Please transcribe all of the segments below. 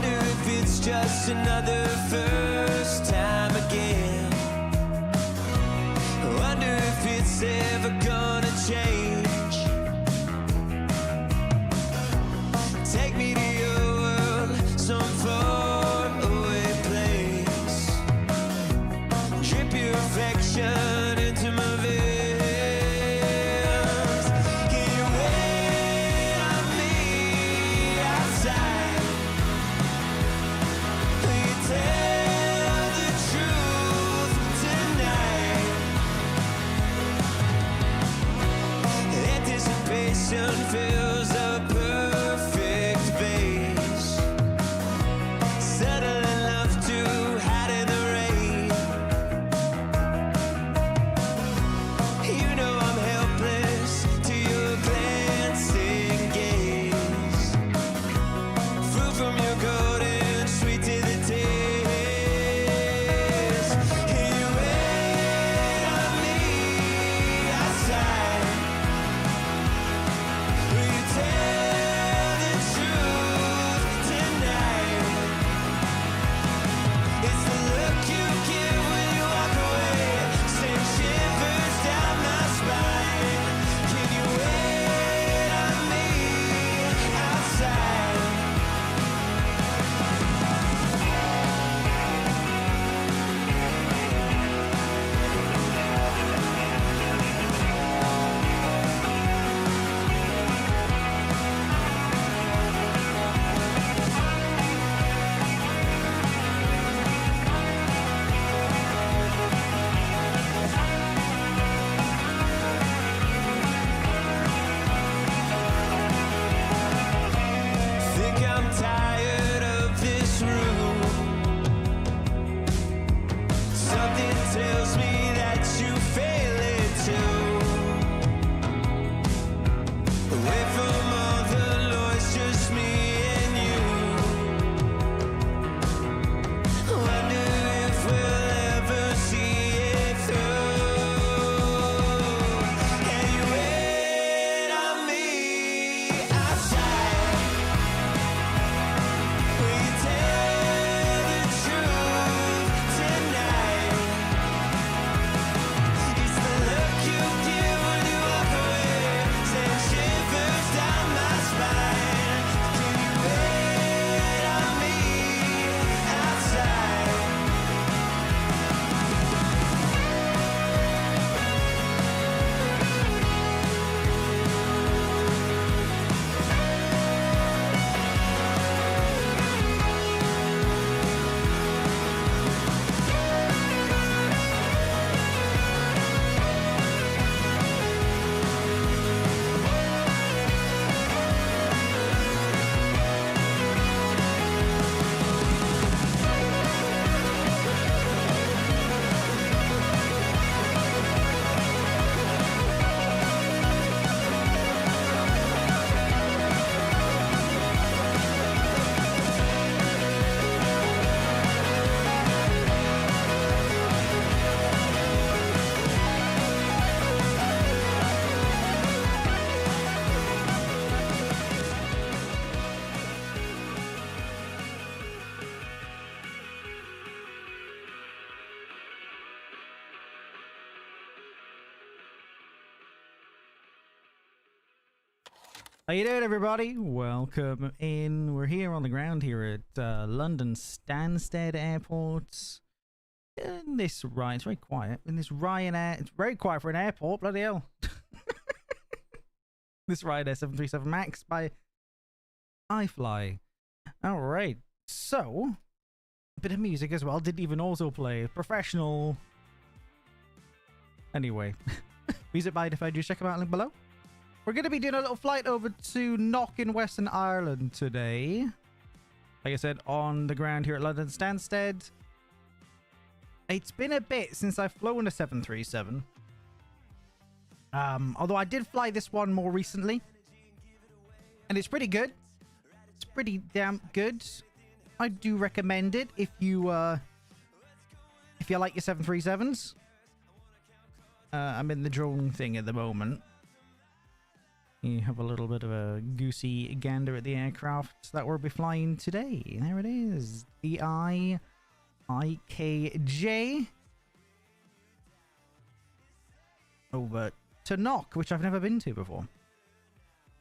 Wonder if it's just another first time again. Wonder if it's ever gonna change. Take me to your world, some far away place. Drip your affection into my veins. Can you wait on me outside? Will you tell the truth tonight? Anticipation fills a perfect vase, subtle enough to hide in the rain. You know I'm helpless to your glancing gaze. Fruit from your golden, sweet to the taste. Can you wait on me outside? Will you tell the truth tonight? It's the look you give when you walk away, send shivers down my spine. Can you wait on me outside? Think I'm tired of this room. Something tells me that you fail it too. Away from all the noise, just me and you. Wonder if we'll ever see it through. Can you wait on me outside? Will you tell the truth tonight? It's the look you give when you walk away, send shivers down my spine. Can you wait on me outside? How you doing, everybody? Welcome in. We're here on the ground here at London Stansted Airport. In this it's very quiet. In this Ryanair, it's very quiet for an airport. Bloody hell! This Ryanair 737 Max by iFly. All right, so a bit of music as well. Didn't even also play professional. Anyway, music by Defend. Just check them out. Link below. We're going to be doing a little flight over to Knock in Western Ireland today. Like I said, on the ground here at London Stansted. It's been a bit since I've flown a 737. Although I did fly this one more recently. And it's pretty good. It's pretty damn good. I do recommend it if you like your 737s. I'm in the drone thing at the moment. You have a little bit of a goosey gander at the aircraft that we'll be flying today. There it is. The IKJ over to Knock, which I've never been to before.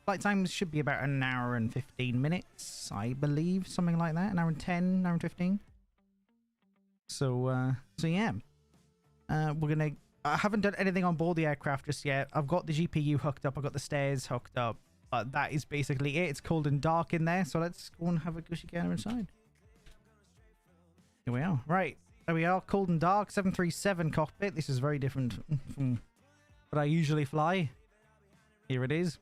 Flight times should be about an hour and 15 minutes, I believe, something like that. An hour and 10, an hour and 15. So yeah. We're gonna. I haven't done anything on board the aircraft just yet. I've got the GPU hooked up. I've got the stairs hooked up. But that is basically it. It's cold and dark in there, so let's go and have a gushy gander inside. Here we are. Right, there we are. Cold and dark. 737 cockpit. This is very different from what I usually fly. Here it is.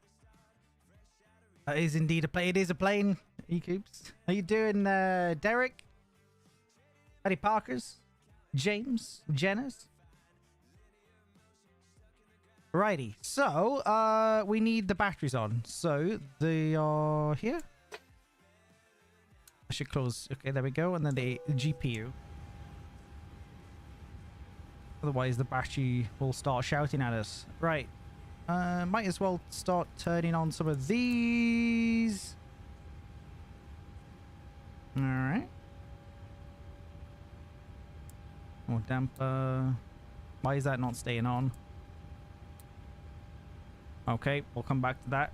That is indeed a plane. It is a plane. E-Coops. How you doing, Derek? Eddie Parkers? James? Jenners? Righty. So, we need the batteries on. So, they are here. I should close. Okay, there we go. And then the GPU. Otherwise, the battery will start shouting at us. Right. Might as well start turning on some of these. Alright. More damper. Why is that not staying on? Okay, we'll come back to that.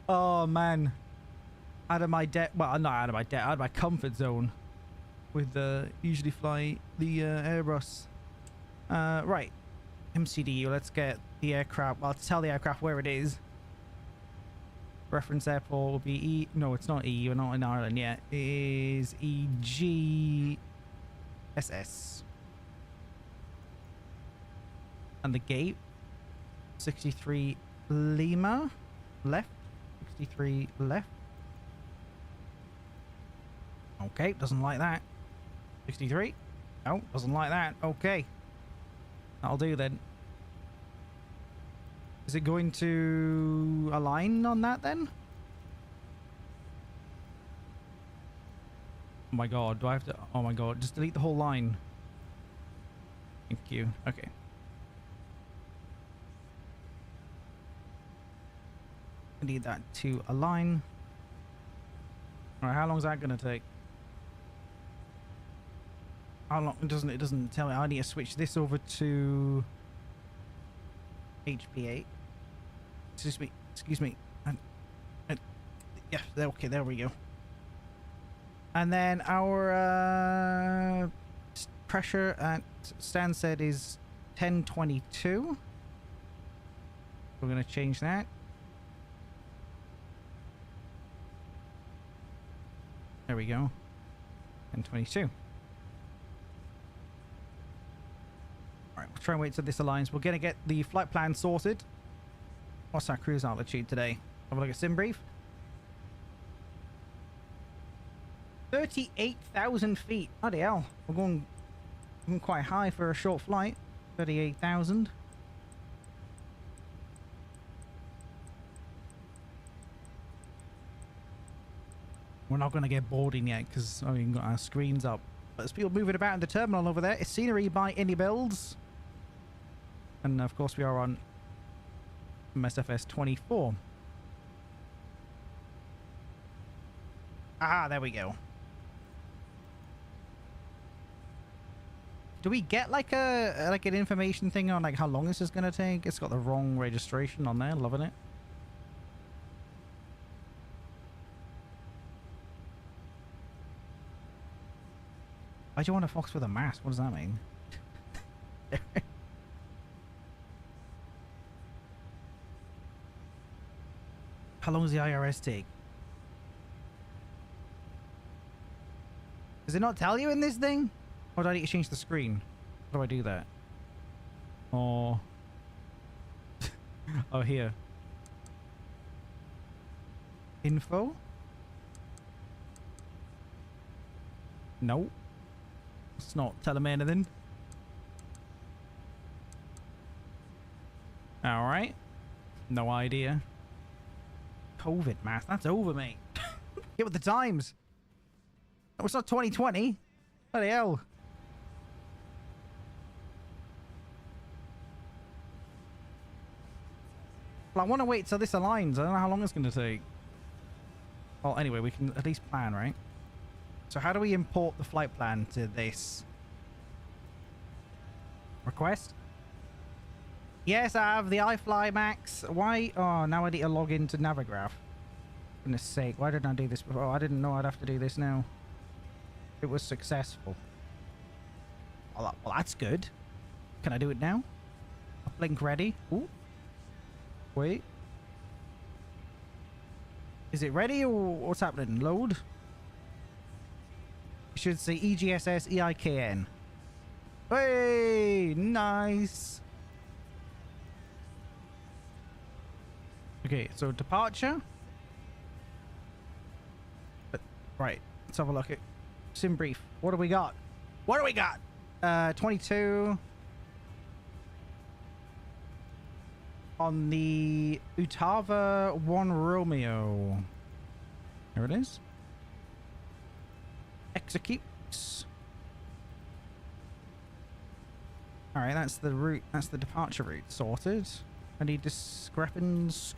Oh, man. Out of my debt. Well, not out of my debt. Out of my comfort zone. With usually fly the Airbus. Right. MCDU, let's get the aircraft. Well, tell the aircraft where it is. Reference airport will be E. No, it's not E. We're not in Ireland yet. It is EGSS. And the gate. 63 Lima. Left. 63 left. Okay, doesn't like that. 63. No, doesn't like that. Okay. That'll do then. Is it going to align on that then? Oh my god, do I have to... Oh my god, just delete the whole line. Thank you. Okay. I need that to align. Alright, how long is that going to take? How long? It doesn't tell me. I need to switch this over to HP8. Excuse me. Yeah, okay, there we go. And then our pressure at Stansted is 1022. We're going to change that. There we go. 1022. Alright, we'll try and wait till this aligns. We're going to get the flight plan sorted. What's our cruise altitude today? Have a look at sim brief. 38,000 feet. Bloody hell. We're going quite high for a short flight. 38,000. We're not going to get boarding yet because we've got our screens up. But there's people moving about in the terminal over there. It's scenery by Any Builds. And of course we are on MSFS 24. Ah, there we go. Do we get like an information thing on like how long this is going to take? It's got the wrong registration on there. Loving it. Why do you want a fox with a mask? What does that mean? How long does the IRS take? Does it not tell you in this thing? Or do I need to change the screen? How do I do that? Or... oh, here. Info? No. It's not telling me anything. Alright. No idea. COVID mask. That's over, mate. Get with the times. Oh, it's not 2020. Bloody hell. Well, I want to wait till this aligns. I don't know how long it's going to take. Well, anyway, we can at least plan, right? So how do we import the flight plan to this? Request? Yes, I have the iFly Max. Why? Oh, now I need to log into Navigraph. For goodness sake, why didn't I do this before? I didn't know I'd have to do this now. It was successful. Well, that's good. Can I do it now? Uplink ready. Ooh. Wait. Is it ready or what's happening? Load? It should say EGSS EIKN. Hey, nice. Okay, so departure. Right, let's have a look at sim brief. What do we got? What do we got? 22 on the Utava 1 Romeo. There it is. Executes. All right, that's the route. That's the departure route sorted. Any discrepancies?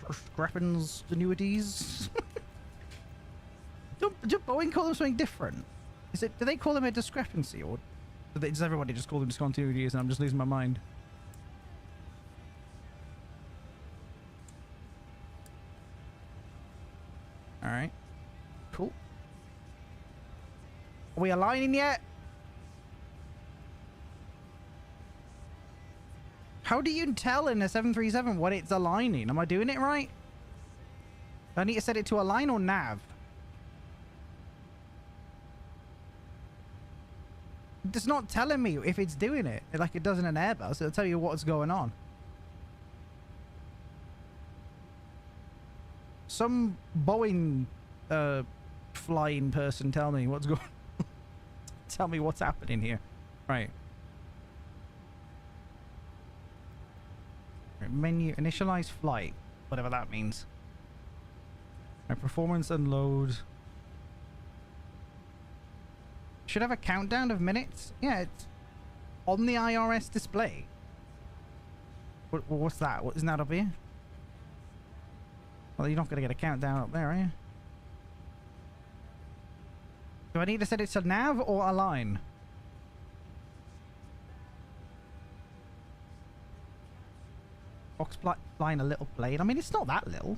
do Boeing call them something different? Is it? Do they call them a discrepancy, or does everybody just call them discontinuities? And I'm just losing my mind. All right, cool. Are we aligning yet? How do you tell in a 737 what it's aligning? Am I doing it right? Do I need to set it to align or nav? It's not telling me if it's doing it like it does in an Airbus. It'll tell you what's going on. Some Boeing flying person tell me what's going on. Tell me what's happening here. Right. Menu, initialize flight, whatever that means. My performance and load. Should have a countdown of minutes. Yeah, it's on the IRS display. What's that? Isn't that up here? Well, you're not going to get a countdown up there, are you? Do I need to set it to nav or align? Fox flying a little plane. I mean, it's not that little.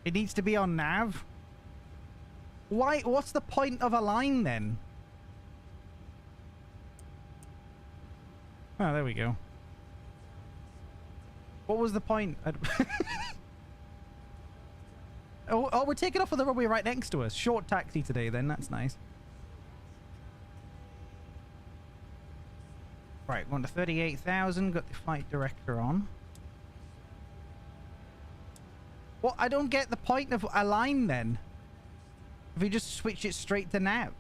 It needs to be on nav. Why? What's the point of a line then? Oh, there we go. What was the point? Oh, we're taking off on the runway right next to us. Short taxi today then. That's nice. Right, we're on to 38,000. Got the flight director on. What? I don't get the point of a line then. If we just switch it straight to nav.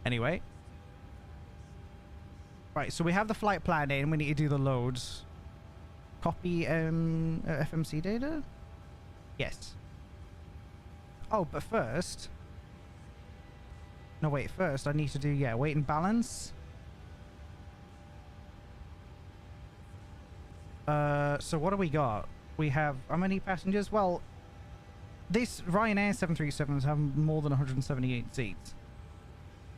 Anyway. Right, so we have the flight plan in. We need to do the loads. Copy FMC data? Yes. Oh, but first... No, wait. First, I need to do, yeah, weight and balance. So what do we got? We have how many passengers? Well, this Ryanair 737s have more than 178 seats.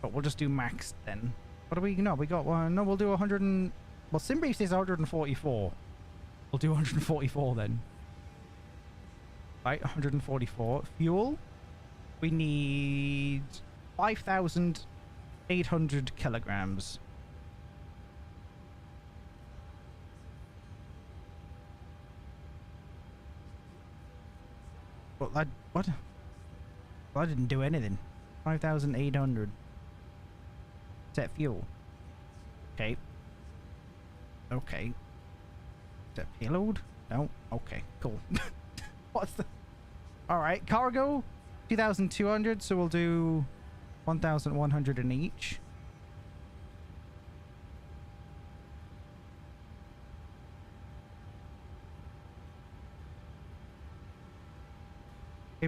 But we'll just do max then. What do we... No, we got one. No, we'll do 100 and... Well, SimBrief says 144. We'll do 144 then. Right, 144. Fuel. We need 5,800 kilograms. Well, what? Well, I didn't do anything. 5,800. Set fuel. Okay. Okay. Set payload? No. Okay. Cool. What's the... Alright. Cargo. 2,200. So we'll do 1,100 in each.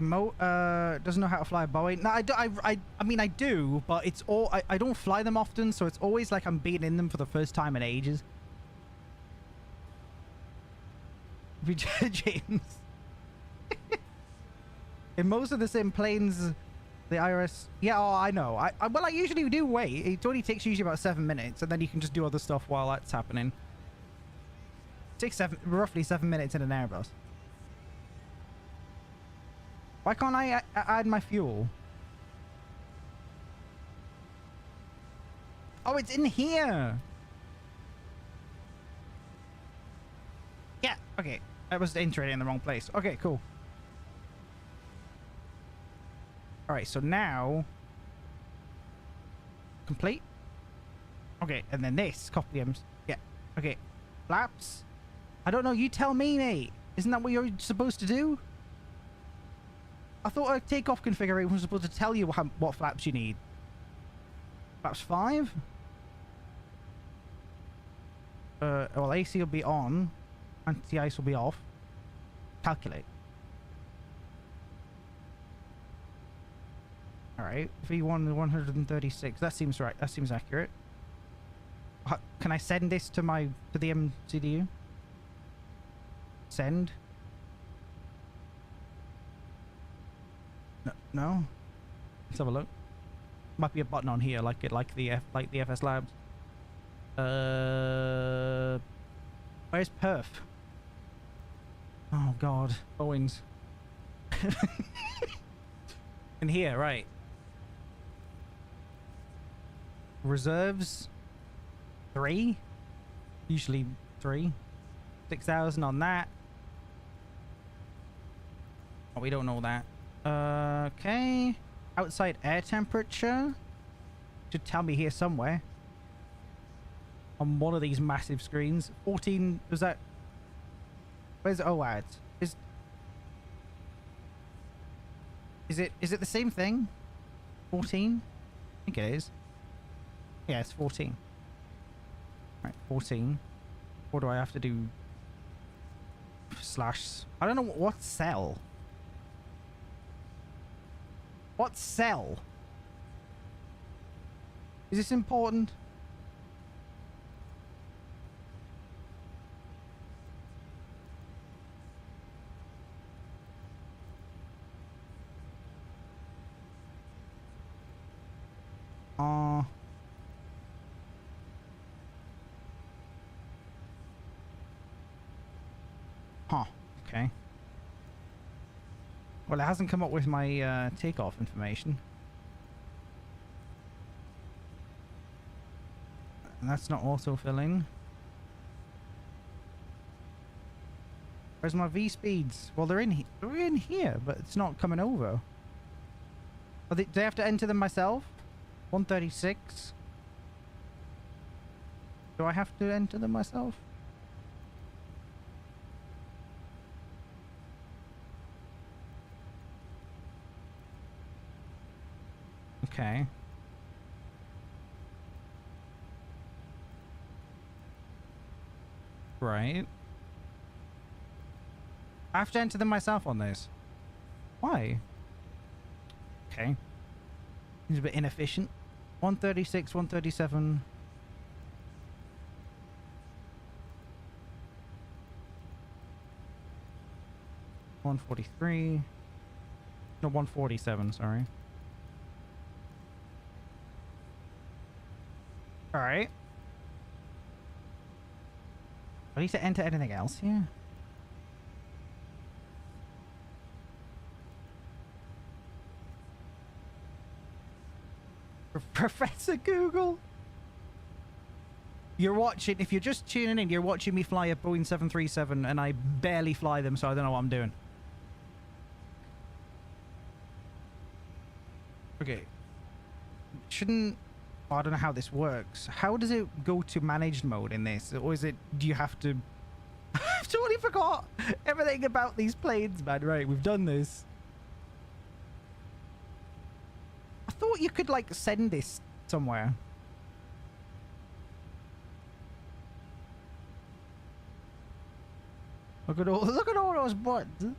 Doesn't know how to fly a Boeing. No, I mean, I do, but it's all... I don't fly them often, so it's always like I'm being in them for the first time in ages. James. In most of the sim planes, the IRS... Yeah, oh, I know. Well, I usually do wait. It only takes usually about 7 minutes, and then you can just do other stuff while that's happening. It takes roughly 7 minutes in an Airbus. Why can't I add my fuel? Oh, it's in here. Yeah, okay. I was entering in the wrong place. Okay, cool. Alright, so now... Complete? Okay, and then this. Copy them. Yeah, okay. Flaps? I don't know, you tell me, mate. Isn't that what you're supposed to do? I thought a takeoff configuration was supposed to tell you what flaps you need. Flaps 5? Well, AC will be on. Anti-ice will be off. Calculate. Alright, V1 136. That seems right. That seems accurate. Can I send this to the MCDU? Send. No. Let's have a look. Might be a button on here, like the FS Labs. Where's perf? Oh god, Boeing's. In here, right? Reserves. 3. Usually 3. 6,000 on that. Oh, we don't know that. Okay. Outside air temperature. Should tell me here somewhere. On one of these massive screens. 14. Was that? Where's OAD? Is it the same thing? 14? I think it is. Yeah, it's 14. Right, 14. What do I have to do? Slash. I don't know what cell. What cell? Is this important? Huh. Okay. Well, it hasn't come up with my takeoff information. And that's not auto-filling. Where's my V speeds? Well, they're in here, but it's not coming over. Do I have to enter them myself? 136. Do I have to enter them myself? Okay. Right. I have to enter them myself on this. Why? Okay. It's a bit inefficient. 136, 137. $143. No, 147, sorry. Alright. I need to enter anything else here? Professor Google? You're watching, if you're just tuning in, you're watching me fly a Boeing 737 and I barely fly them, so I don't know what I'm doing. Okay. Shouldn't... Oh, I don't know how this works. How does it go to managed mode in this? Or is it... Do you have to... I've totally forgot everything about these planes, man. Right, we've done this. I thought you could, like, send this somewhere. Look at all those buttons.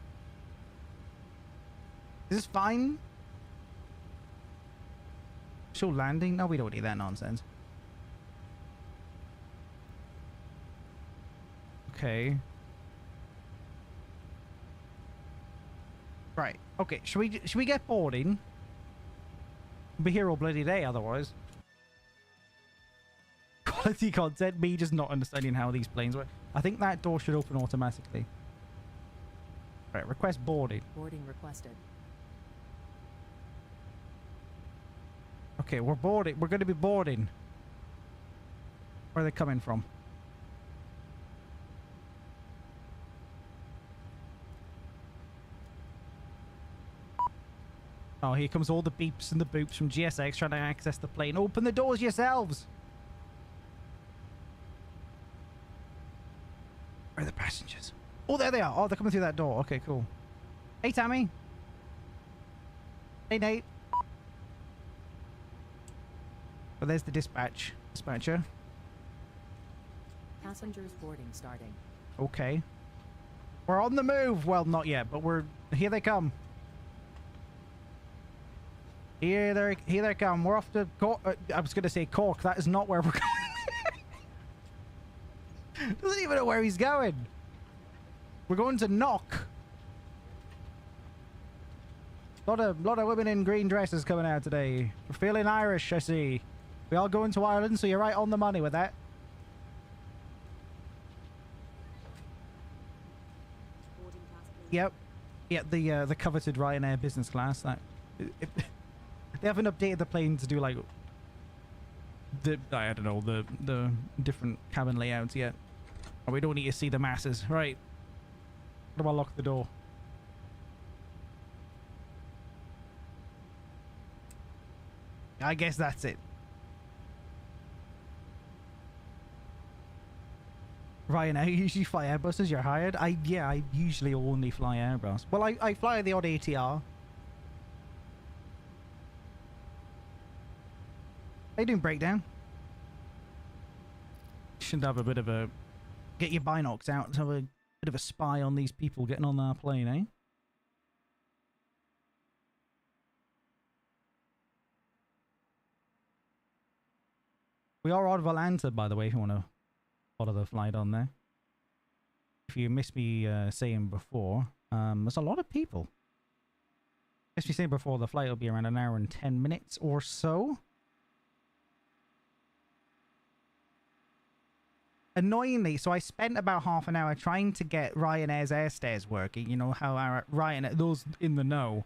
Is this fine? Show landing? No, we don't need that nonsense. Okay. Right. Okay. Should we get boarding? We'll be here all bloody day otherwise. Quality content. Me just not understanding how these planes work. I think that door should open automatically. Right. Request boarding. Boarding requested. Okay, we're boarding. We're going to be boarding. Where are they coming from? Oh, here comes all the beeps and the boops from GSX trying to access the plane. Open the doors yourselves! Where are the passengers? Oh, there they are. Oh, they're coming through that door. Okay, cool. Hey, Tammy. Hey, Nate. Oh, there's the dispatcher. Passengers boarding starting. Okay. We're on the move. Well, not yet, but here they come. Here they come. We're off to Cork. I was going to say Cork. That is not where we're going. Doesn't even know where he's going. We're going to Knock. Lot of women in green dresses coming out today. We're feeling Irish, I see. We all going to Ireland, so you're right on the money with that. Yep. Yeah, the coveted Ryanair business class. They haven't updated the plane to do like I don't know, the different cabin layouts yet. Oh, we don't need to see the masses. Right. How do I lock the door? I guess that's it. Ryanair, you usually fly Airbuses, you're hired? Yeah, I usually only fly Airbus. Well, I fly the odd ATR. How you doing, Breakdown? Should have a bit of a... Get your binocs out to have a bit of a spy on these people getting on our plane, eh? We are on Volanta, by the way, if you want to follow the flight on there. If you missed me saying before, there's a lot of people. As we said before, the flight will be around an hour and 10 minutes or so. Annoyingly, so I spent about half an hour trying to get Ryanair's airstairs working. You know how our Ryanair, those in the know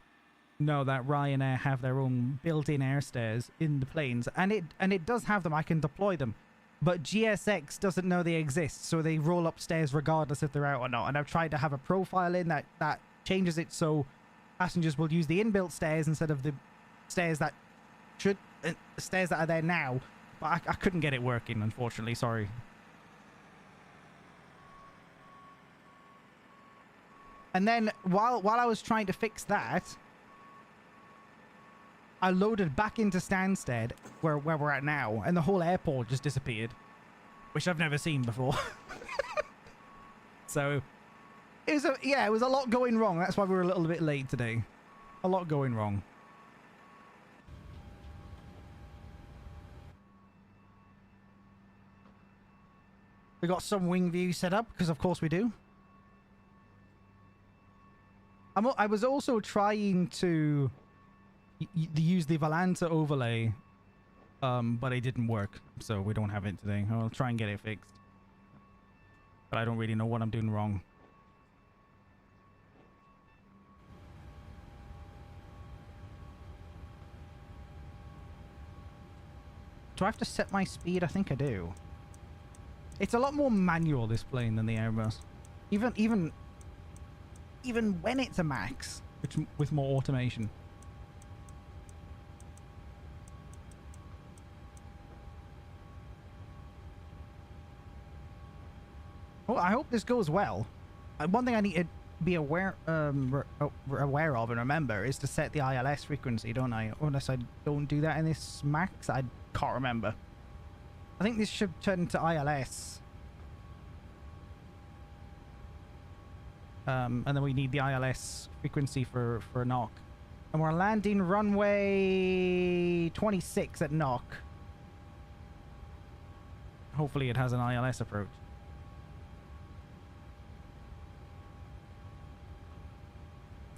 that Ryanair have their own built-in airstairs in the planes, and it does have them. I can deploy them, but GSX doesn't know they exist, so they roll upstairs regardless if they're out or not. And I've tried to have a profile in that changes it so passengers will use the inbuilt stairs instead of the stairs that are there now. But I couldn't get it working, unfortunately. Sorry. And then while I was trying to fix that, I loaded back into Stansted, where we're at now, and the whole airport just disappeared, which I've never seen before. So it was a lot going wrong. That's why we were a little bit late today. A lot going wrong. We got some wing view set up, because of course we do. I was also trying to use the Volanta overlay, but it didn't work, so we don't have it today. I'll try and get it fixed, but I don't really know what I'm doing wrong. Do I have to set my speed? I think I do. It's a lot more manual, this plane, than the Airbus. Even when it's a max, which with more automation. Well, I hope this goes well. One thing I need to be aware of and remember is to set the ILS frequency, don't I? Unless I don't do that in this max, I can't remember. I think this should turn to ILS. And then we need the ILS frequency for knock. And we're landing runway 26 at Knock. Hopefully it has an ILS approach.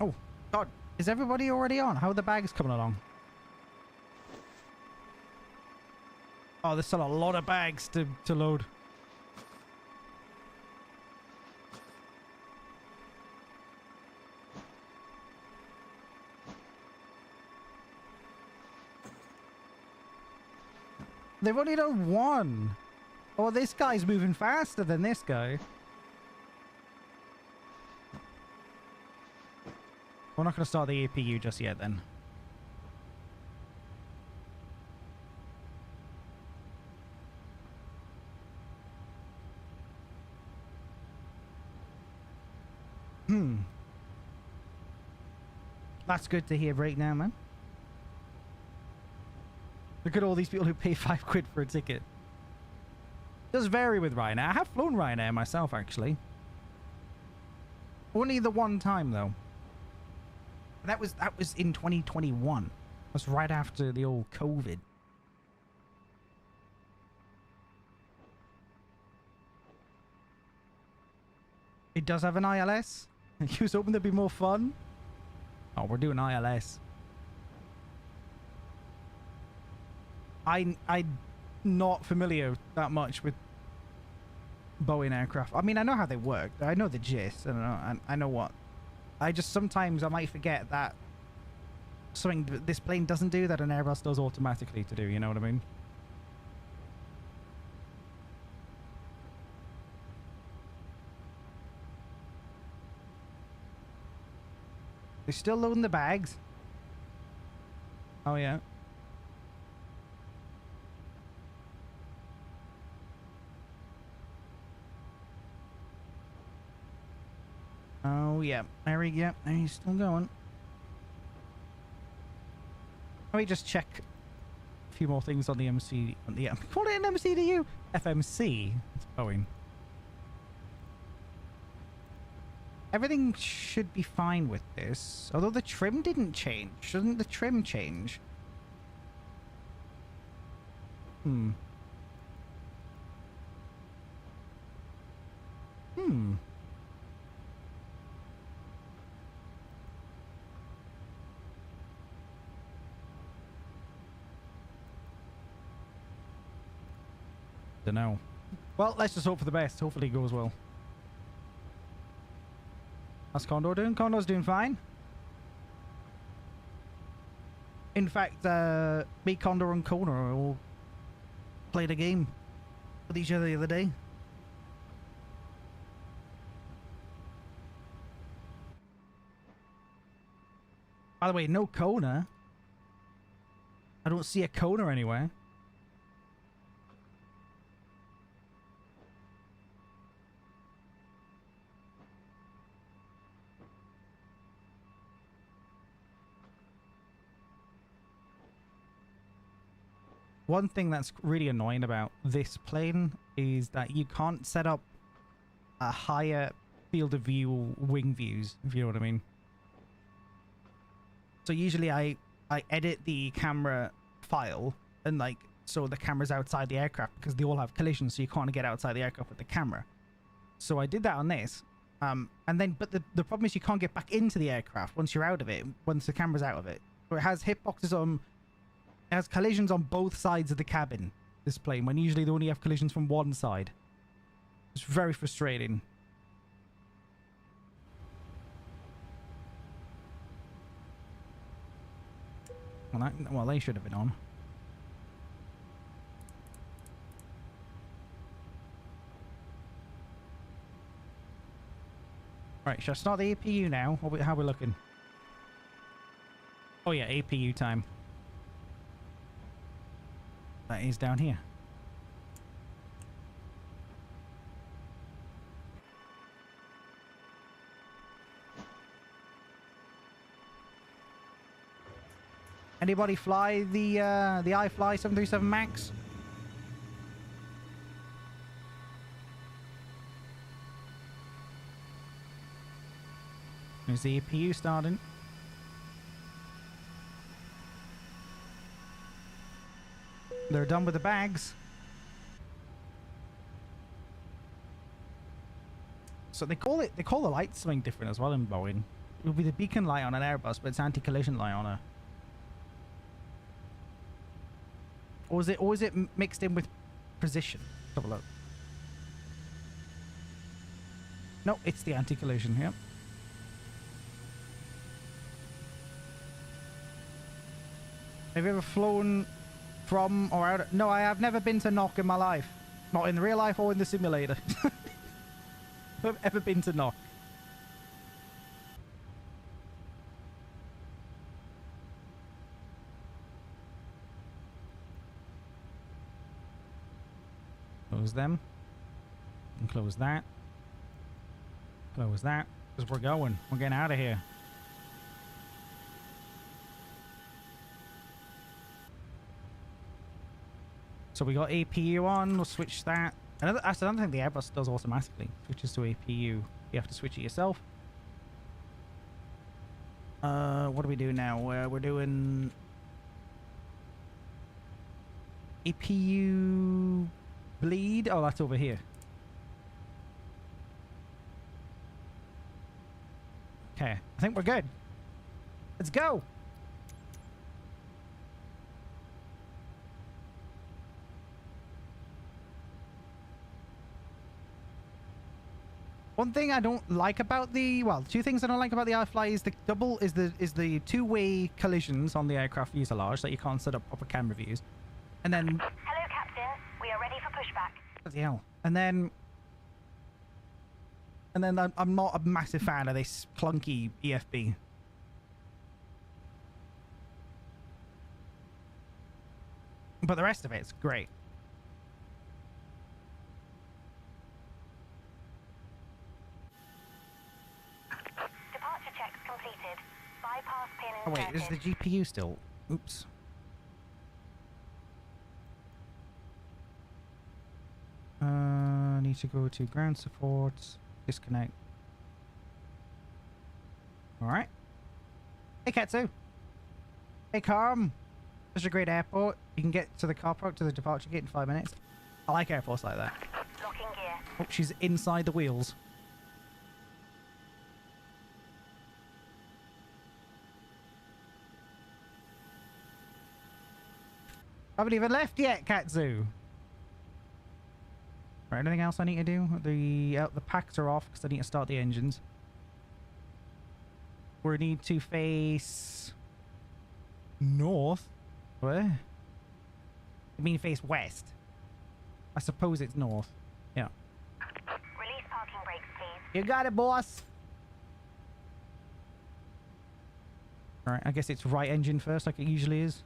Oh, God. Is everybody already on? How are the bags coming along? Oh, there's still a lot of bags to load. They've only done one. Oh, this guy's moving faster than this guy. We're not going to start the APU just yet then. That's good to hear right now, man. Look at all these people who pay £5 for a ticket. It does vary with Ryanair. I have flown Ryanair myself, actually. Only the one time, though. That was in 2021. That's right after the old COVID. It does have an ILS. You was hoping there'd be more fun. Oh, we're doing ILS. I'm not familiar that much with Boeing aircraft. I mean, I know how they work. I know the gist. I know what. I just sometimes I might forget that something this plane doesn't do that an Airbus does automatically to do. You know what I mean? They're still loading the bags. Oh yeah. Oh yeah, there we go. There he's still going. Let me just check a few more things on the MC. On the call it an MC to you. FMC. It's Boeing. Everything should be fine with this. Although the trim didn't change. Shouldn't the trim change? Dunno. Well, let's just hope for the best. Hopefully it goes well. How's Condor doing? Condor's doing fine. In fact, me, Condor, and Kona all played a game with each other the other day. By the way, no Kona. I don't see a Kona anywhere. One thing that's really annoying about this plane is that you can't set up a higher field of view wing views, if you know what I mean. So usually I edit the camera file and like so the camera's outside the aircraft because they all have collisions, so you can't get outside the aircraft with the camera. So I did that on this. And then but the problem is you can't get back into the aircraft once you're out of it, once the camera's out of it. So it has hitboxes on. It has collisions on both sides of the cabin, this plane, when usually they only have collisions from one side. It's very frustrating. Well, they should have been on. Right, shall I start the APU now? How are we looking? Oh yeah, APU time. That is down here. Anybody fly the iFly 737 Max? There's the APU starting. They're done with the bags. So they call the light something different as well in Boeing. It would be the beacon light on an Airbus, but it's anti-collision light on a... Or is it mixed in with precision? Let's have a look. No, it's the anti-collision, yep. Have you ever flown from or out of... No, I have never been to Knock in my life. Not in real life or in the simulator. I've ever been to Knock. Close them. And close that. Close that. Because we're going. We're getting out of here. So we got APU on. We'll switch that. Actually, I don't think the Airbus does automatically. Switches to APU. You have to switch it yourself. What do we do now? We're doing APU bleed. Oh, that's over here. Okay, I think we're good. Let's go. One thing I don't like about the, well, two things I don't like about the iFly is the two-way collisions on the aircraft fuselage that you can't set up proper camera views. And then... Hello, Captain. We are ready for pushback. Bloody hell. And then I'm not a massive fan of this clunky EFB. But the rest of it's great. Departure checks completed. Bypass pin Oh wait, inserted. is the GPU still? Oops. Need to go to ground support. Disconnect. Alright. Hey Katsu. Hey Carm. Such a great airport. You can get to the car park to the departure gate in 5 minutes. I like airports like that. Locking gear. Oh, she's inside the wheels. Haven't even left yet, Katsu. Right, anything else I need to do? The packs are off because I need to start the engines. We need to face north. Where? You mean face west? I suppose it's north. Yeah. Release parking brakes, please. You got it, boss. Alright, I guess it's right engine first like it usually is.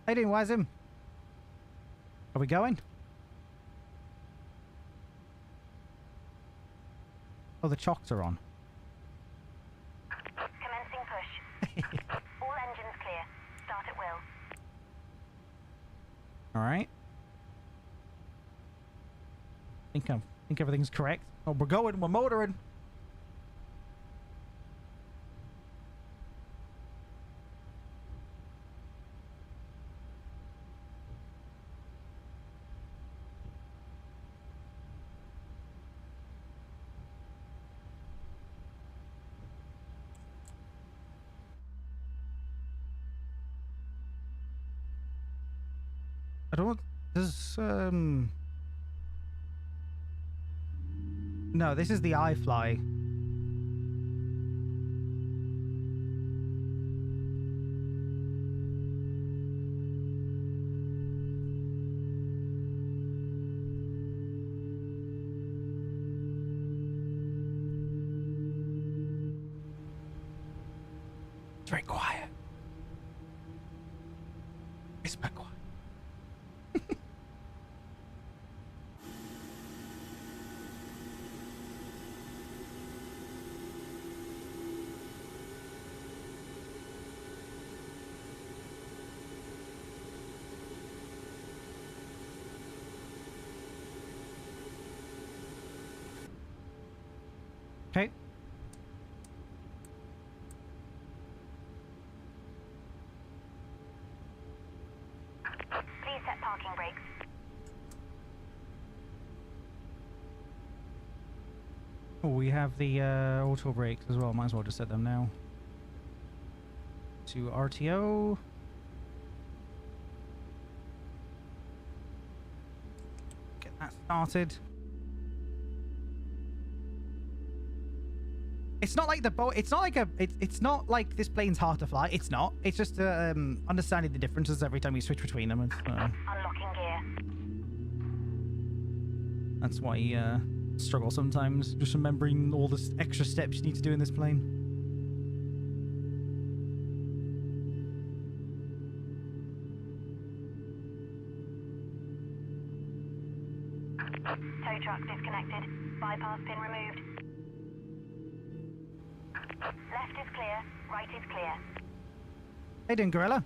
How you doing, Wazim? Are we going? Oh, the chocks are on. Commencing push. All engines clear. Start at will. Alright. Think everything's correct. Oh, we're going, we're motoring. I don't... There's, No, this is the iFly. It's very quiet. It's very quiet. Okay. Oh, we have the auto brakes as well. Might as well just set them now. To RTO. Get that started. It's not like the boat. It's not like a. It's not like this plane's hard to fly. It's not. It's just understanding the differences every time you switch between them. Unlocking gear. That's why you struggle sometimes, just remembering all the extra steps you need to do in this plane. Tow truck disconnected. Bypass pin removed. Left is clear. Right is clear. How you doing, Gorilla?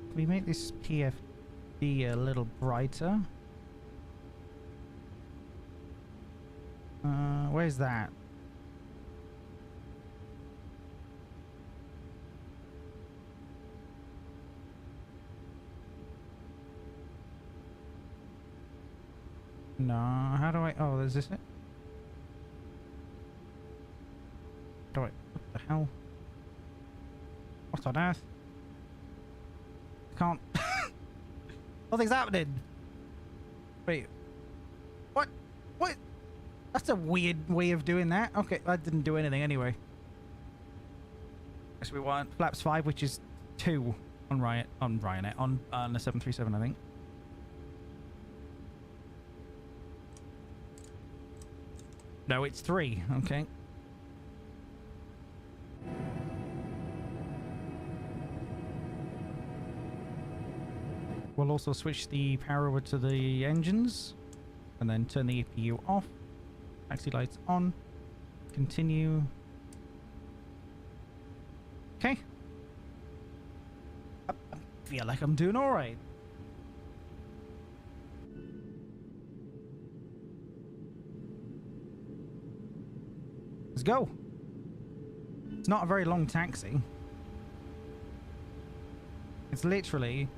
Can we make this PFD a little brighter? Where's that? No, how do I... Oh, is this it? Do I... What the hell? What on earth? Can't... Nothing's happening! Wait. What? What? That's a weird way of doing that. Okay, that didn't do anything anyway. Guess we want flaps 5, which is 2 on Ryanair, on the 737, I think. No, it's 3. Okay. We'll also switch the power over to the engines and then turn the EPU off. Taxi lights on. Continue. Okay. I feel like I'm doing all right. Let's go. It's not a very long taxi. It's literally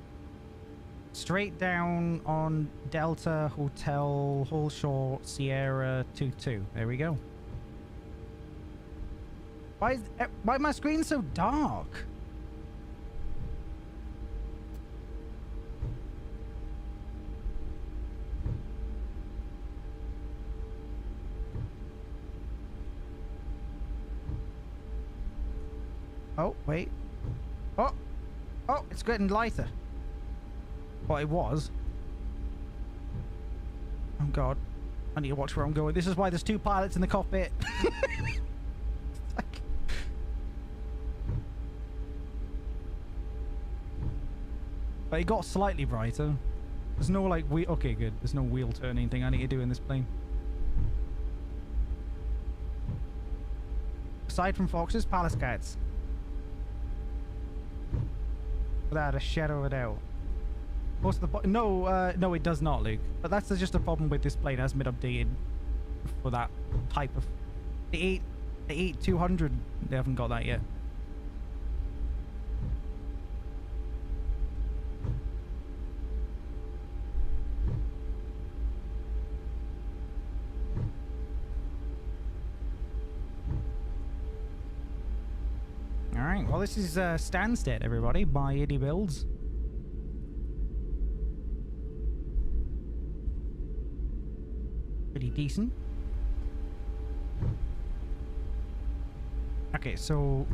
straight down on Delta Hotel Holshore Sierra 22. There we go. Why is my screen so dark? Oh, wait. Oh! Oh, it's getting lighter. Well, it was. Oh, God. I need to watch where I'm going. This is why there's 2 pilots in the cockpit. But it got slightly brighter. There's no, like, wheel... Okay, good. There's no wheel turning thing I need to do in this plane. Aside from foxes, palace cats. Without a shadow of a doubt. Most of the no, it does not, Luke. But that's just a problem with this plane. It hasn't been updated for that type of... The 8200, they haven't got that yet. Alright, well this is Stansted, everybody, by Iddy Builds. Pretty decent. Okay, so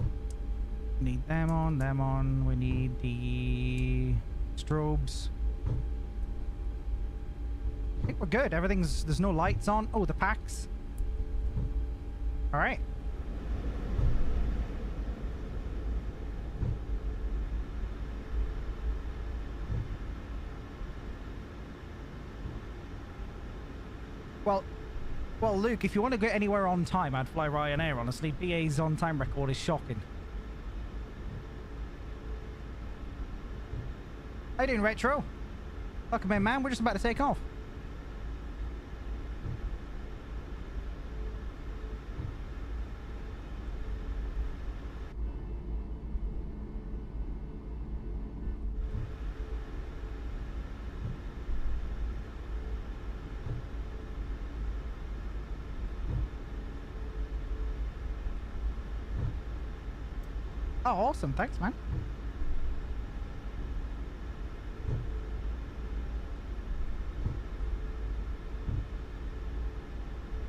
we need them on. We need the strobes. I think we're good. There's no lights on. Oh, the packs. Alright. Well, Luke, if you want to get anywhere on time, I'd fly Ryanair, honestly. BA's on-time record is shocking. How you doing, Retro? Welcome in, man. We're just about to take off. Oh, awesome. Thanks, man.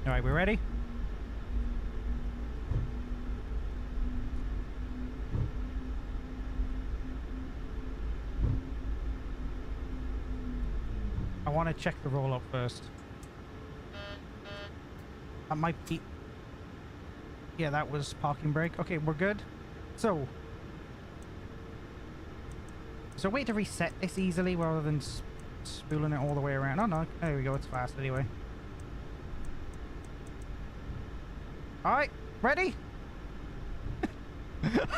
All right, we ready? I want to check the roll up first. That might be... Yeah, that was parking brake. Okay, we're good. So... Is there a way to reset this easily rather than spooling it all the way around? Oh no, there we go, it's fast anyway. Alright, ready?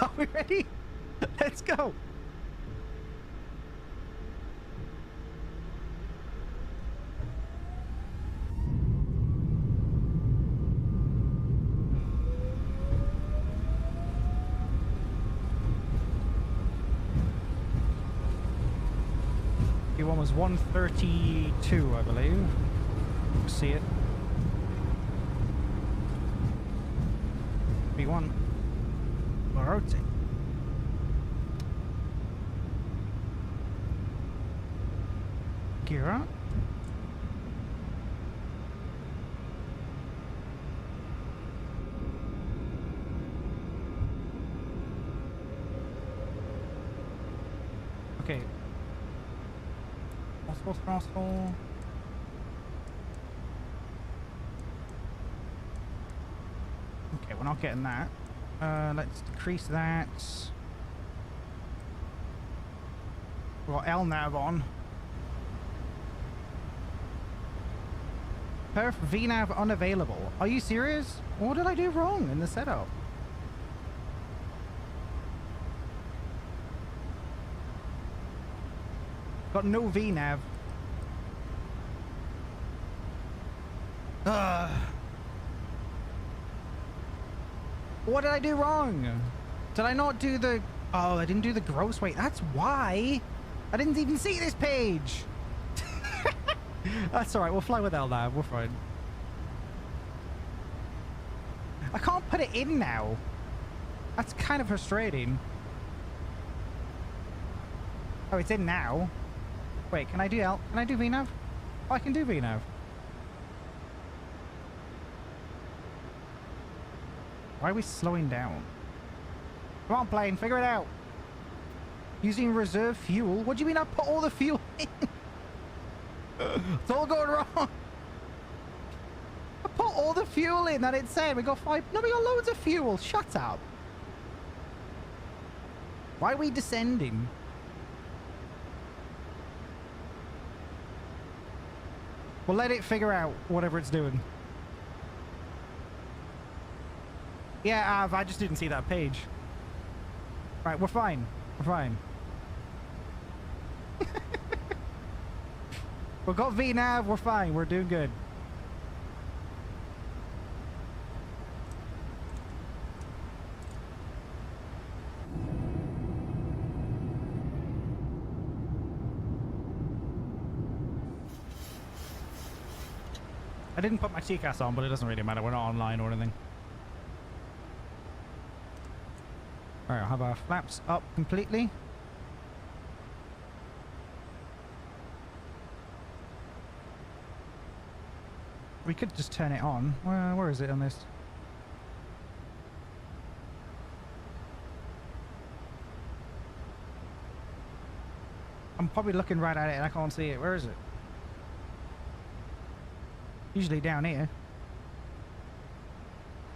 Are we ready? Let's go! One was 132, I believe. See it. B1. Rotate. Gear up. Okay. Throttle. Okay, we're not getting that. Let's decrease that. We've got LNAV on. Perf VNAV unavailable. Are you serious? What did I do wrong in the setup? Got no VNAV. What did I do wrong? Did I not do the... Oh, I didn't do the gross weight. That's why. I didn't even see this page. That's alright. We'll fly with LNAV. We're fine. I can't put it in now. That's kind of frustrating. Oh, it's in now. Wait, can I do VNAV? Oh, I can do VNAV. Why are we slowing down? Come on, plane, figure it out. Using reserve fuel? What do you mean I put all the fuel in? It's all going wrong. I put all the fuel in that it said. We got 5... No, we got loads of fuel. Shut up. Why are we descending? We'll let it figure out whatever it's doing. Yeah, I just didn't see that page. Right, we're fine. We're fine. We've got VNAV, we're fine. We're doing good. I didn't put my TCAS on, but it doesn't really matter. We're not online or anything. Alright, I'll have our flaps up completely. We could just turn it on. Where is it on this? I'm probably looking right at it and I can't see it. Where is it? Usually down here.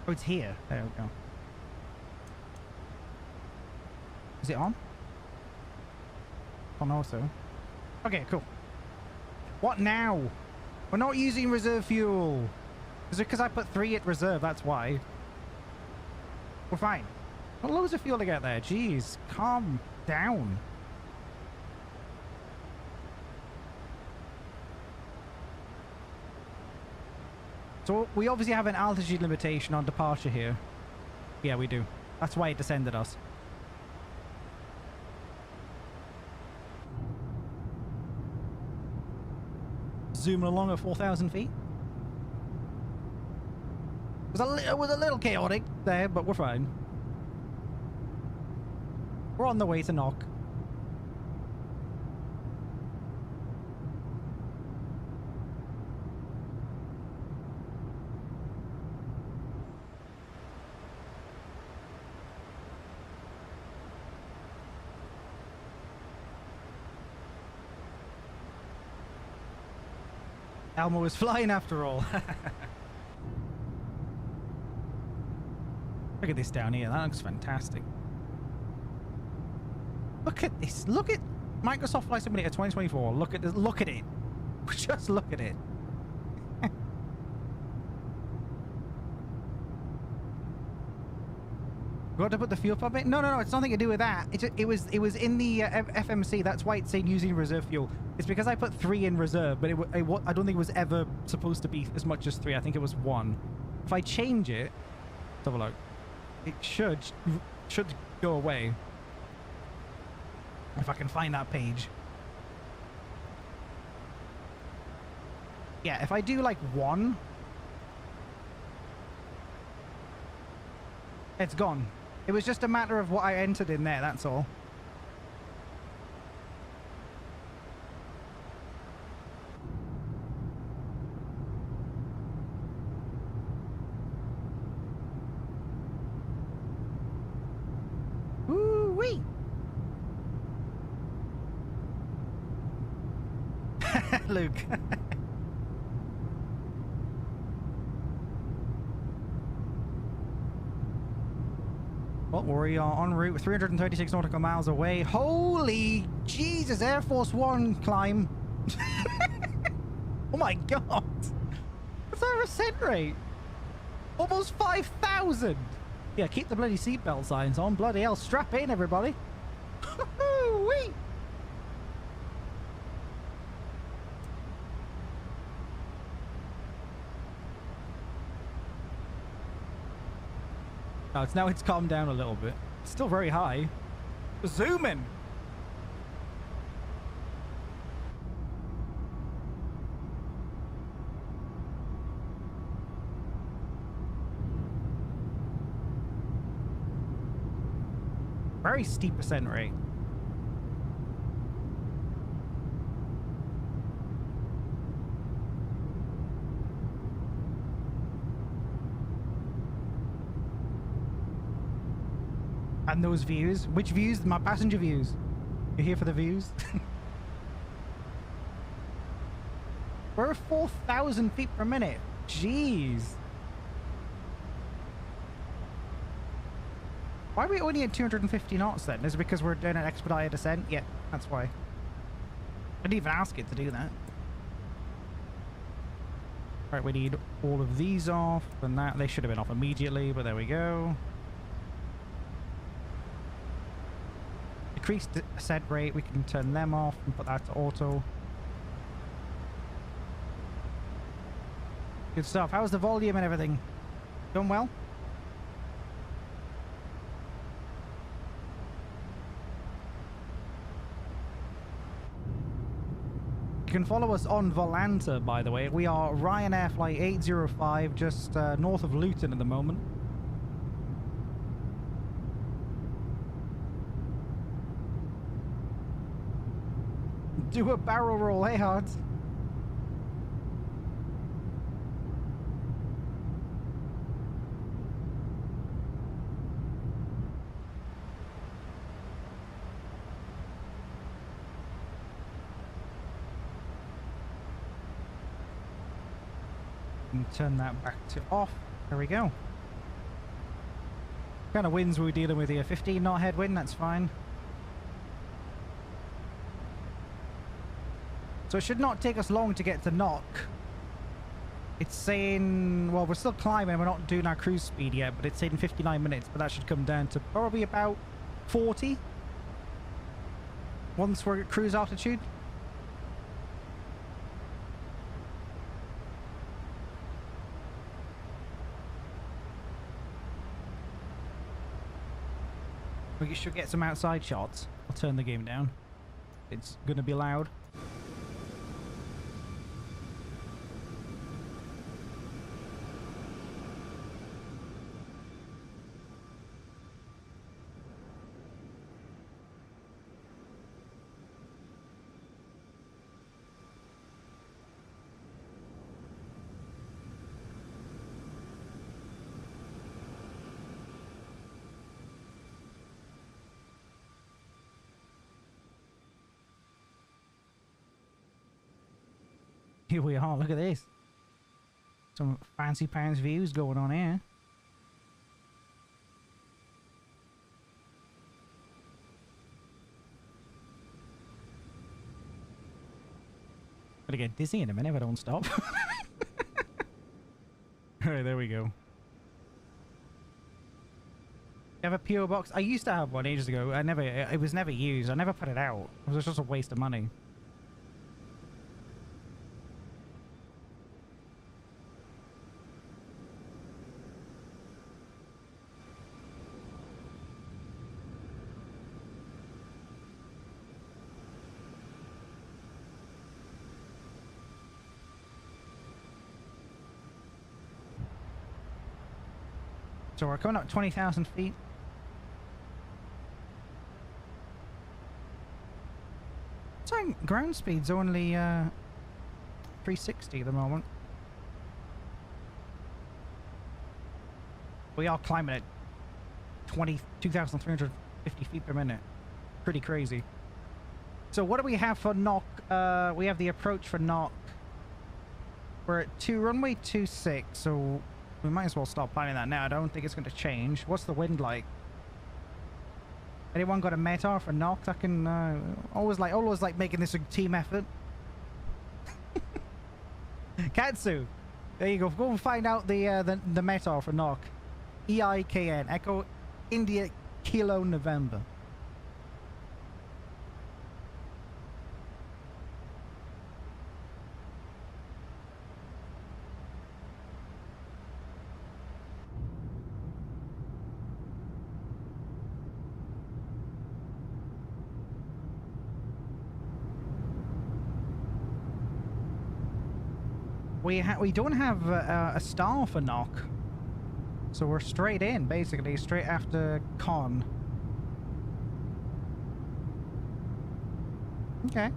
Oh, it's here. There we go. Is it on? On also. Okay, cool. What now? We're not using reserve fuel. Is it because I put 3 at reserve? That's why. We're fine. Got loads of fuel to get there. Jeez, calm down. So we obviously have an altitude limitation on departure here. Yeah, we do. That's why it descended us. Zooming along at 4,000 feet. It was a little chaotic there, but we're fine. We're on the way to knock. Elmo was flying after all. Look at this down here. That looks fantastic. Look at this. Look at Microsoft Flight Simulator 2024. Look at this. Look at it. Just look at it. Got to put the fuel pump in? No. It's nothing to do with that. It was in the FMC. That's why it's saying using reserve fuel. It's because I put 3 in reserve, but I don't think it was ever supposed to be as much as 3. I think it was 1. If I change it, let's have a look. It should go away. If I can find that page. Yeah, if I do like 1, it's gone. It was just a matter of what I entered in there, that's all. Woo-wee! Luke. Well, we are en route, 336 nautical miles away. Holy Jesus, Air Force One climb. Oh my God. What's our ascent rate? Almost 5,000. Yeah, keep the bloody seatbelt signs on. Bloody hell, strap in, everybody. Wee. Oh, now it's calmed down a little bit. Still very high. Zoom in. Very steep ascent rate. And those views. Which views? My passenger views. You're here for the views? We're 4,000 feet per minute. Jeez. Why are we only at 250 knots then? Is it because we're doing an expedited ascent? Yeah, that's why. I didn't even ask it to do that. Alright, we need all of these off, and that they should have been off immediately, but there we go. Decreased ascent rate, we can turn them off and put that to auto. Good stuff. How's the volume and everything? Going well? You can follow us on Volanta, by the way. We are Ryanair Flight 805, just north of Luton at the moment. Do a barrel roll, hey Hards. And turn that back to off. There we go. What kind of winds were we dealing with here? 15 knot headwind, that's fine. So it should not take us long to get to knock. It's saying, well, we're still climbing, we're not doing our cruise speed yet, but it's saying 59 minutes, but that should come down to probably about 40 once we're at cruise altitude. We should get some outside shots. I'll turn the game down. It's going to be loud. Here we are. Look at this. Some fancy pants views going on here. Gonna get dizzy in a minute if I don't stop. Alright, there we go. You have a PO box? I used to have one ages ago. It was never used. I never put it out. It was just a waste of money. So we're coming up 20,000 feet. So ground speed's only 360 at the moment. We are climbing at 2,350 feet per minute. Pretty crazy. So what do we have for knock? We have the approach for knock. We're at runway 26, so we might as well start planning that now. I don't think it's going to change. What's the wind like? Anyone got a METAR for knock? I can always like making this a team effort. Katsu, there you go. Go and find out the METAR for knock. EIKN, Echo India Kilo November. We don't have a star for knock, so we're straight in, basically straight after con. Okay.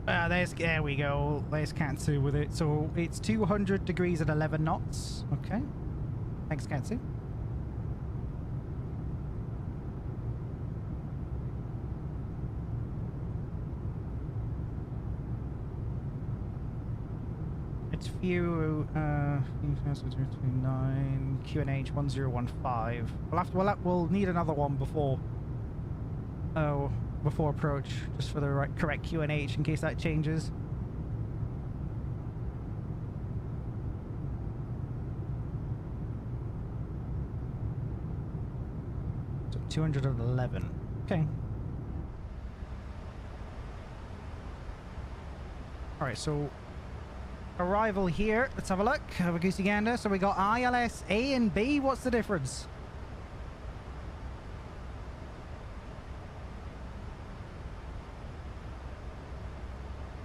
There we go. There's Katsu with it. So it's 200 degrees at 11 knots. Okay. Thanks, Katsu. It's view 2029 QNH 1015. We'll need another one before approach, just for the correct QNH in case that changes. So 211. Okay. All right, so arrival here. Let's have a look. Have a goosey gander. So we got ILS A and B. What's the difference?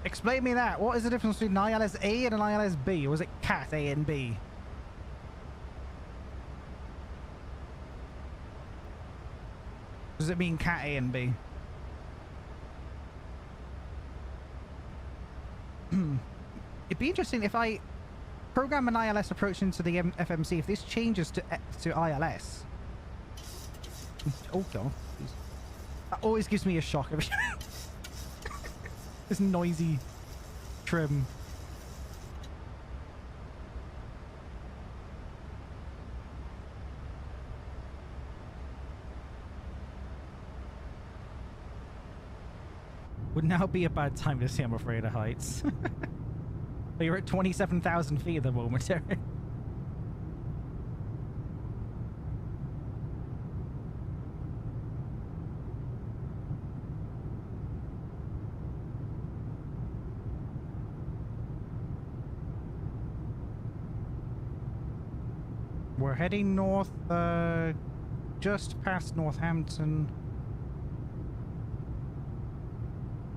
Explain me that. What is the difference between an ILS A and an ILS B? Or was it CAT A and B? Does it mean CAT A and B? It'd be interesting if I program an ILS approach into the FMC, if this changes to ILS. Oh god. That always gives me a shock. This noisy trim. Would now be a bad time to say I'm afraid of heights. But you're at 27,000 feet at the moment, Eric. We're heading north, just past Northampton.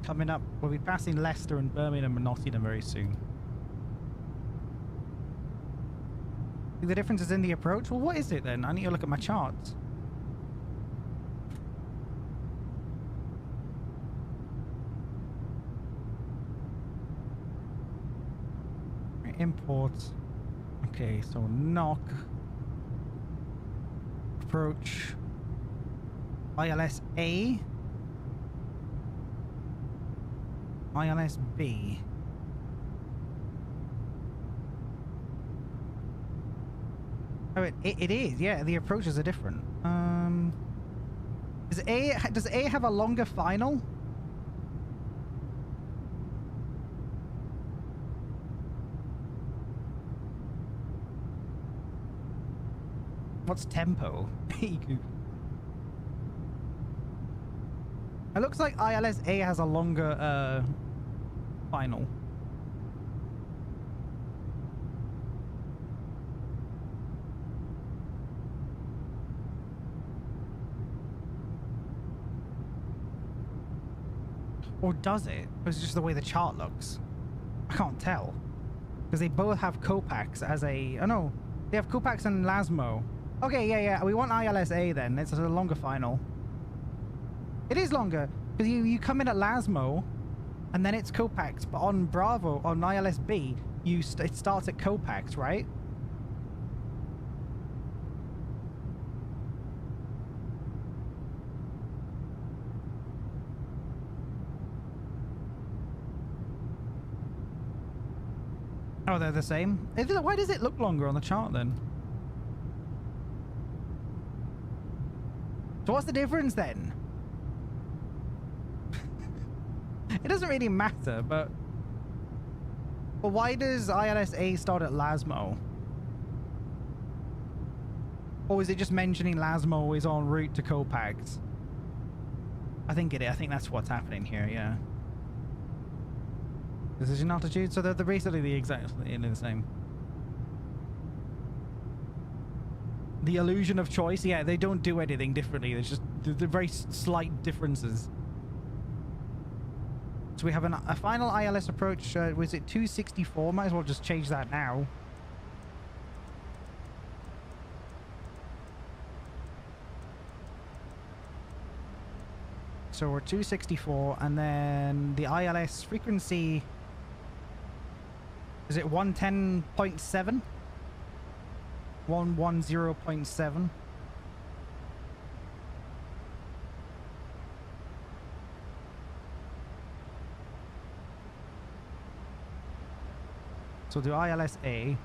Coming up, we'll be passing Leicester and Birmingham and Nottingham very soon. The difference is in the approach? Well, what is it then? I need to look at my charts. Import. Okay, so knock. Approach. ILS A. ILSB. Oh, it is. Yeah, the approaches are different. Does A have a longer final? What's tempo? It looks like ILSA has a longer final. Or does it? Or is it just the way the chart looks? I can't tell. Because they both have Copax as a... Oh no, they have Copax and Lasmo. Okay, yeah. We want ILSA then. It's a longer final. It is longer. Because you come in at Lasmo, and then it's Copax. But on Bravo, on ILSB, it starts at Copax, right? Oh, they're the same? Why does it look longer on the chart then? So what's the difference then? It doesn't really matter, but why does ILSA start at Lasmo? Or is it just mentioning Lasmo is en route to Copax? I think that's what's happening here, yeah. Decision altitude, so they're basically the same. The illusion of choice, yeah, they don't do anything differently. There's just the very slight differences. So we have a final ILS approach. Was it 264? Might as well just change that now. So we're 264, and then the ILS frequency. Is it 110.7? 110.7. So the ILSA.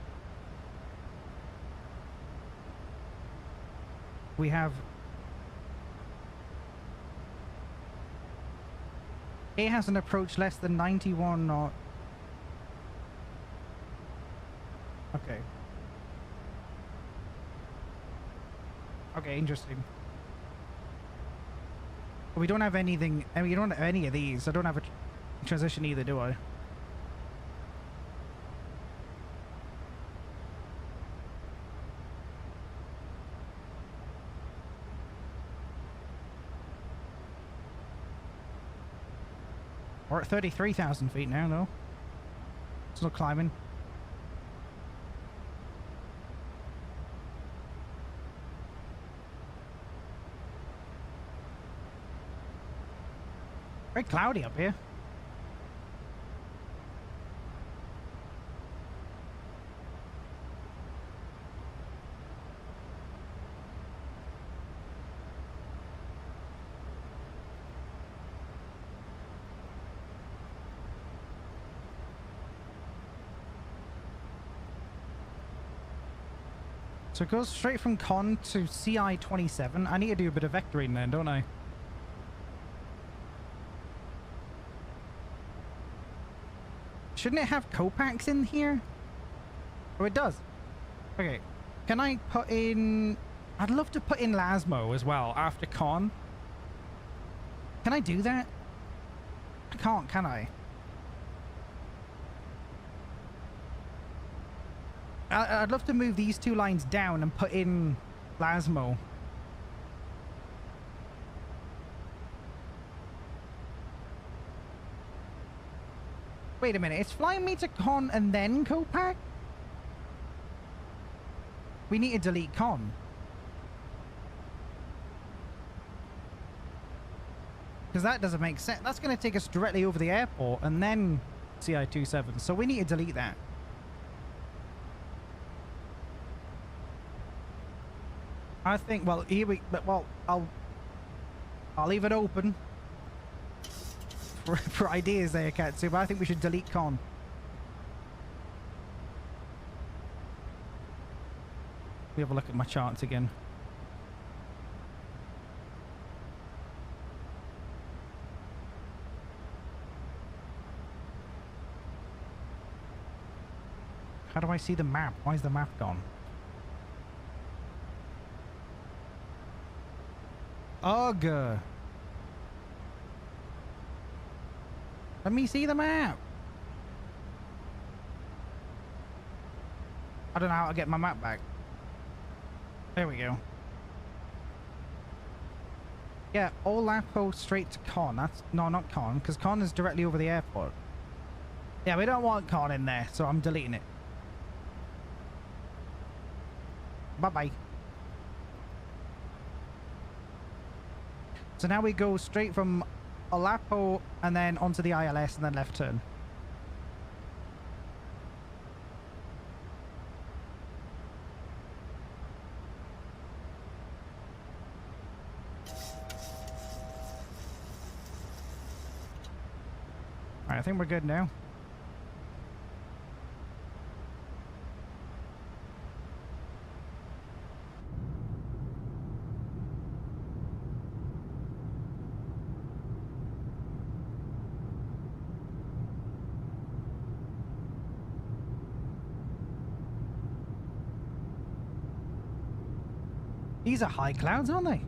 We have A has an approach less than 91 knot. Okay. Okay, interesting. We don't have anything. I mean, you don't have any of these. I don't have a transition either, do I? We're at 33,000 feet now, though. Still climbing. Very cloudy up here. So it goes straight from Con to CI-27. I need to do a bit of vectoring then, don't I? Shouldn't it have Copax in here? Oh, it does. Okay. Can I put in... I'd love to put in Lasmo as well after Con. Can I do that? I can't, can I? I'd love to move these two lines down and put in Lasmo. Wait a minute, it's flying me to Con and then Copac? We need to delete Con. Because that doesn't make sense. That's going to take us directly over the airport and then CI-27. So we need to delete that. I think, well, here we, well, I'll leave it open for ideas there, Katsu, but I think we should delete con. We have a look at my charts again. How do I see the map? Why is the map gone? Ugh. Let me see the map. I don't know how to get my map back. There we go. Yeah, Olapo straight to Con. That's no, not Con, because Con is directly over the airport. Yeah, we don't want Con in there, so I'm deleting it. Bye-bye. So now we go straight from Olapo and then onto the ILS and then left turn. Alright, I think we're good now. These are high clouds, aren't they?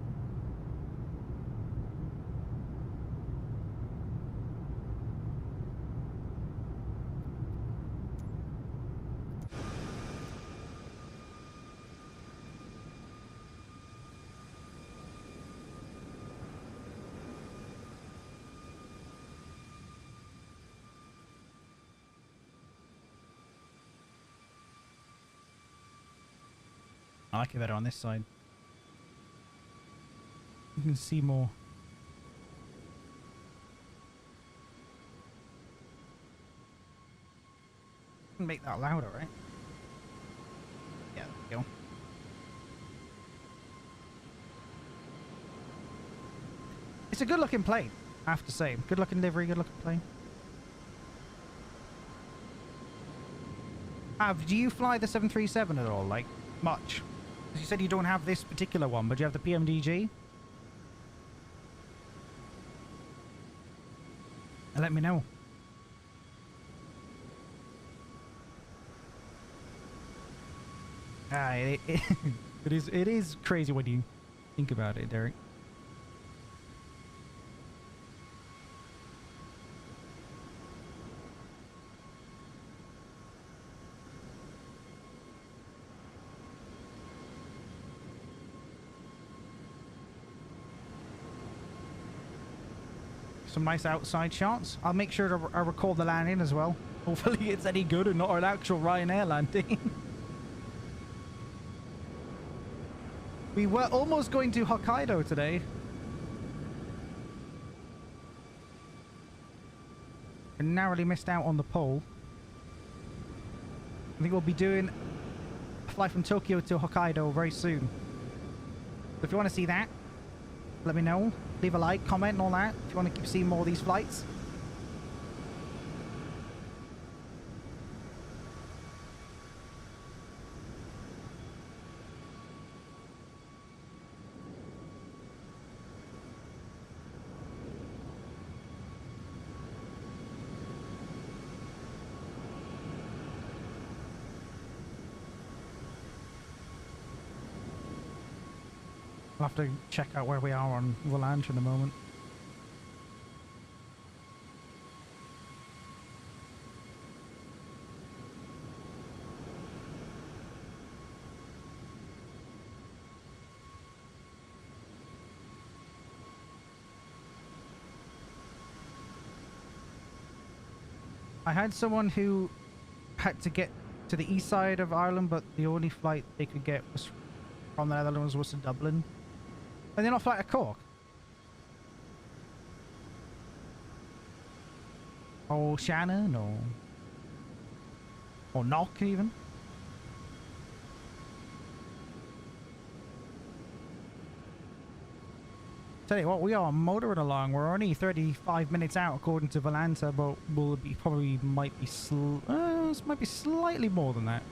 I like it better on this side. You can see more. Make that louder, right? Yeah, there we go. It's a good looking plane, I have to say. Good looking livery, good looking plane. Do you fly the 737 at all? Like, much? You said you don't have this particular one, but you have the PMDG? And let me know. It is crazy when you think about it, Derek. Some nice outside shots. I'll make sure to record the landing as well. Hopefully it's any good and not an actual Ryanair landing. We were almost going to Hokkaido today. And narrowly missed out on the pole. I think we'll be doing a flight from Tokyo to Hokkaido very soon. So if you want to see that, let me know. Leave a like, comment and all that if you want to keep seeing more of these flights. I'll have to check out where we are on Volange in a moment. I had someone who had to get to the east side of Ireland, but the only flight they could get was from the Netherlands was to Dublin. And they're not flight to Cork. Or Shannon, or Knock even. Tell you what, we are motoring along. We're only 35 minutes out according to Volanta, but we'll be probably might be slightly more than that.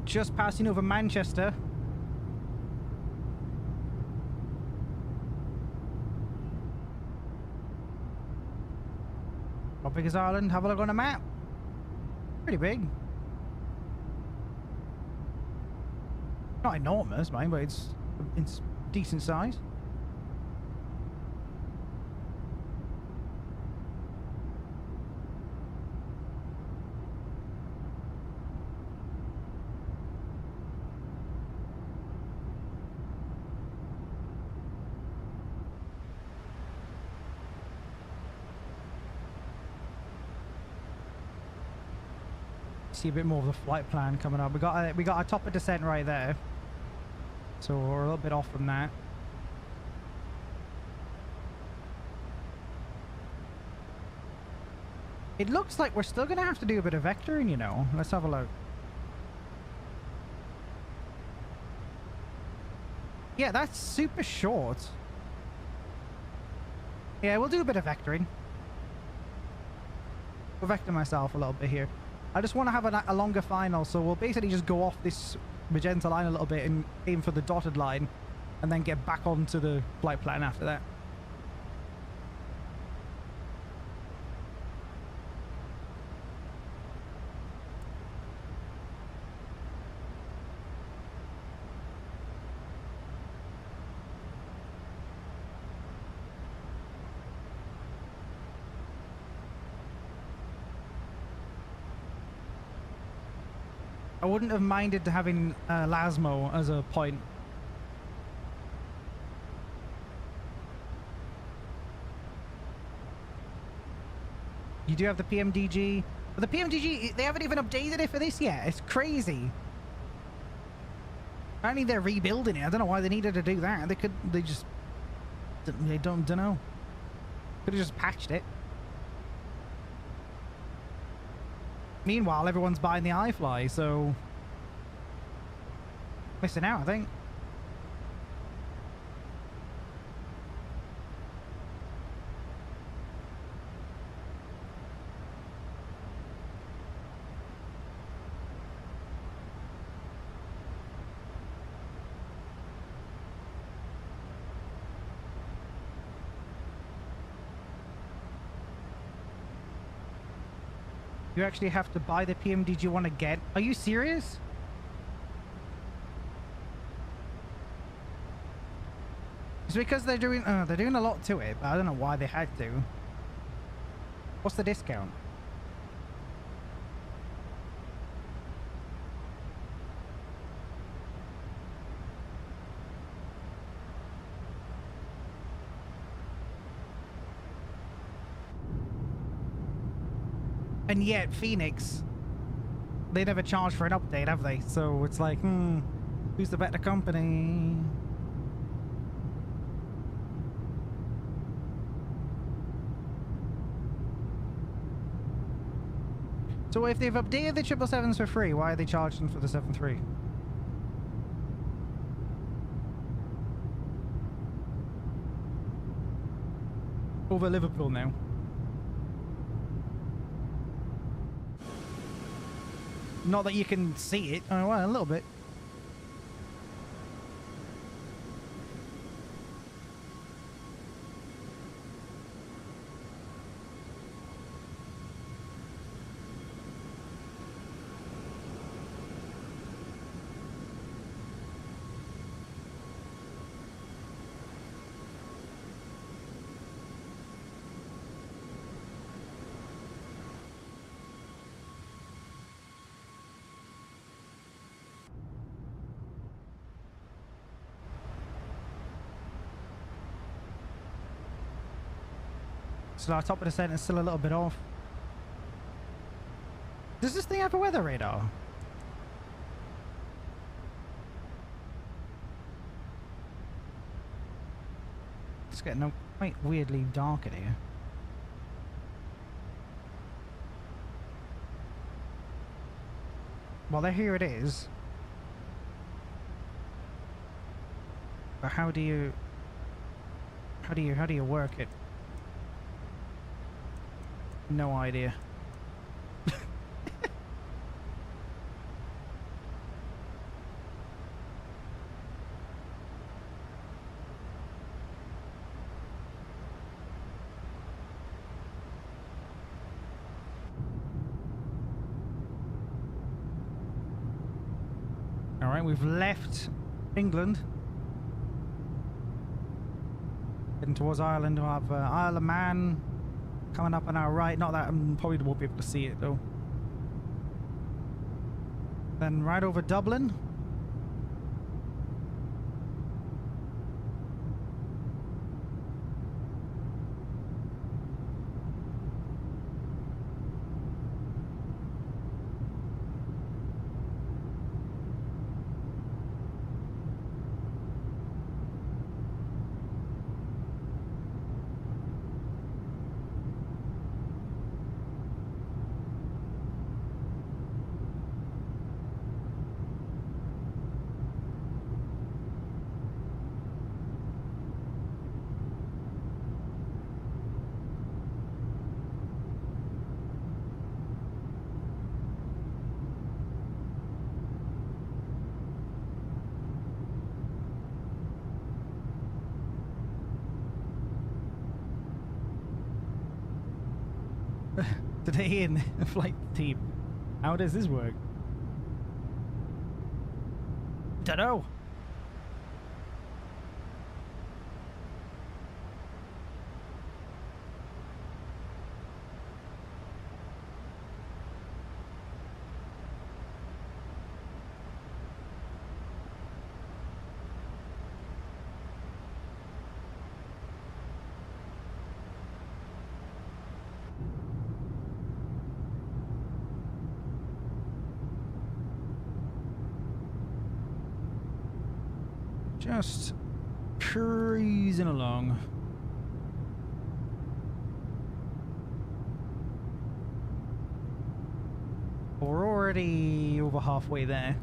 Just passing over Manchester. How big is Ireland? Have a look on a map. Pretty big. Not enormous, mate, but it's decent size. See a bit more of the flight plan coming up. We got our top of descent right there, so we're a little bit off from that. It looks like we're still gonna have to do a bit of vectoring, you know. Let's have a look. Yeah, that's super short. Yeah, we'll do a bit of vectoring. I'll vector myself a little bit here. I just want to have a longer final, so we'll basically just go off this magenta line a little bit and aim for the dotted line, and then get back onto the flight plan after that. I wouldn't have minded having Lasmo as a point. You do have the PMDG, but the PMDG, they haven't even updated it for this yet. It's crazy. Apparently they're rebuilding it. I don't know why they needed to do that. They don't know. Could have just patched it. Meanwhile, everyone's buying the iFly, so missing out, I think. You actually have to buy the PMDG one again. Are you serious? It's because they're doing a lot to it, but I don't know why they had to. What's the discount? And yet, Phoenix, they never charge for an update, have they? So it's like, who's the better company? So if they've updated the 777s for free, why are they charging for the 73? Over Liverpool now. Not that you can see it. Oh, well, a little bit. So our top of the descent is still a little bit off. Does this thing they have a weather radar? It's getting quite weirdly dark in here. Well, here it is. But how do you work it? No idea. All right, we've left England. Heading towards Ireland, we'll have Isle of Man coming up on our right. Not that I probably won't be able to see it though. Then right over Dublin. Today in the flight team. How does this work? Dunno. Just cruising along. We're already over halfway there.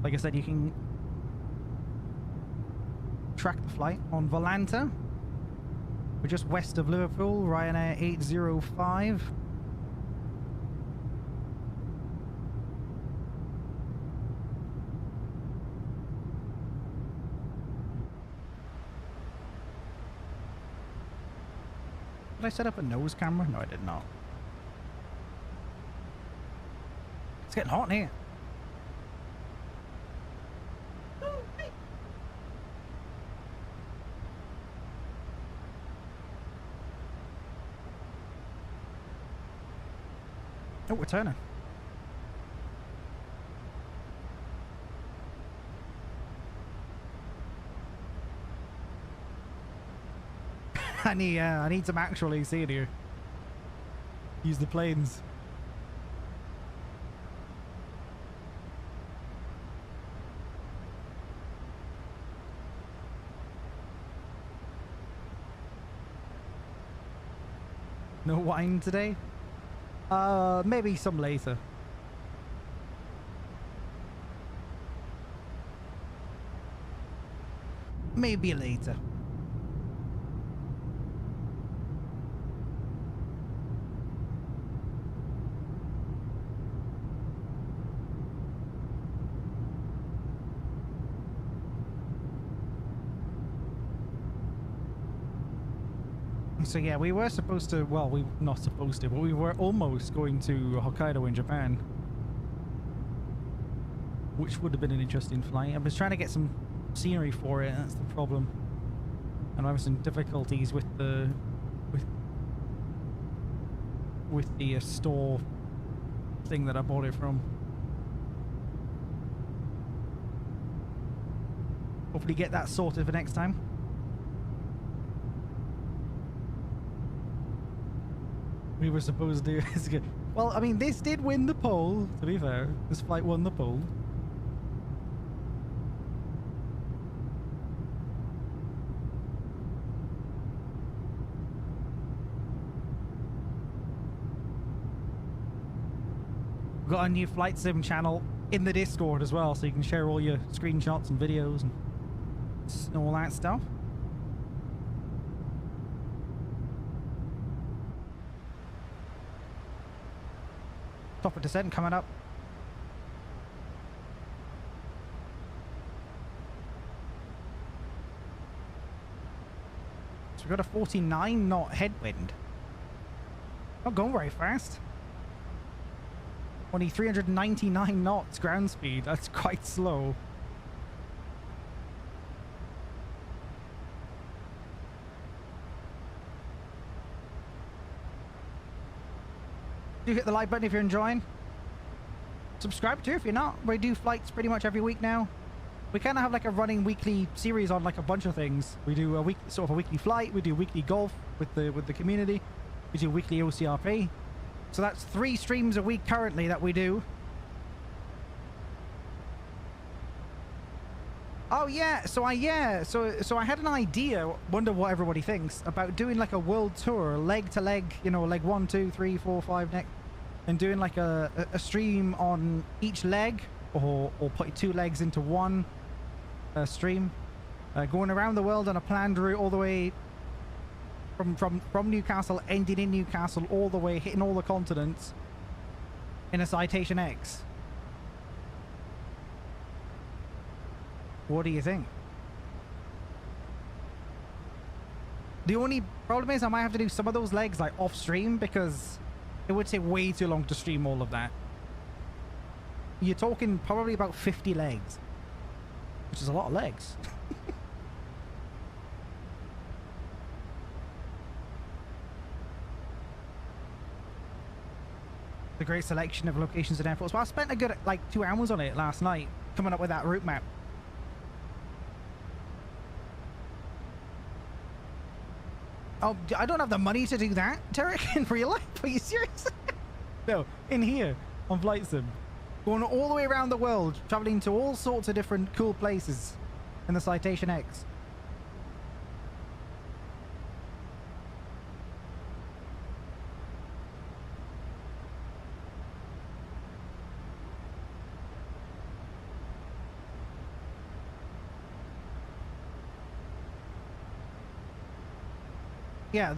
Like I said, you can track the flight on Volanta. We're just west of Liverpool, Ryanair 805. Did I set up a nose camera? No, I did not. It's getting hot in here. Oh, we're turning. I need some actual AC in here. Use the planes. No wine today? Maybe some later. Maybe later. So yeah, we were supposed to, well, we not supposed to, but we were almost going to Hokkaido in Japan, which would have been an interesting flight. I was trying to get some scenery for it, and that's the problem. And I'm having some difficulties with the store thing that I bought it from. Hopefully get that sorted for next time. we were supposed to do. Well, I mean, this did win the poll, to be fair. This flight won the poll. We've got a new flight sim channel in the Discord as well, so you can share all your screenshots and videos and all that stuff. Top of descent coming up. So we've got a 49 knot headwind. Not going very fast. Only 399 knots ground speed. That's quite slow. Do hit the like button if you're enjoying. Subscribe too if you're not. We do flights pretty much every week now. We kind of have like a running weekly series on like a bunch of things. We do a week, sort of a weekly flight. We do weekly golf with the community. We do weekly OCRP. So that's 3 streams a week currently that we do. Oh yeah, so I had an idea, wonder what everybody thinks, about doing like a world tour, leg to leg, you know, leg 1, 2, 3, 4, 5 next, and doing like a stream on each leg, or putting 2 legs into one stream, going around the world on a planned route all the way from Newcastle, ending in Newcastle, all the way hitting all the continents in a Citation X. What do you think? The only problem is I might have to do some of those legs like off stream, because it would take way too long to stream all of that. You're talking probably about 50 legs, which is a lot of legs. The great selection of locations and airports. Well, I spent a good like 2 hours on it last night, coming up with that route map. Oh, I don't have the money to do that, Derek, in real life. Are you serious? No, in here, on Flight Sim. Going all the way around the world, traveling to all sorts of different cool places in the Citation X. Yeah,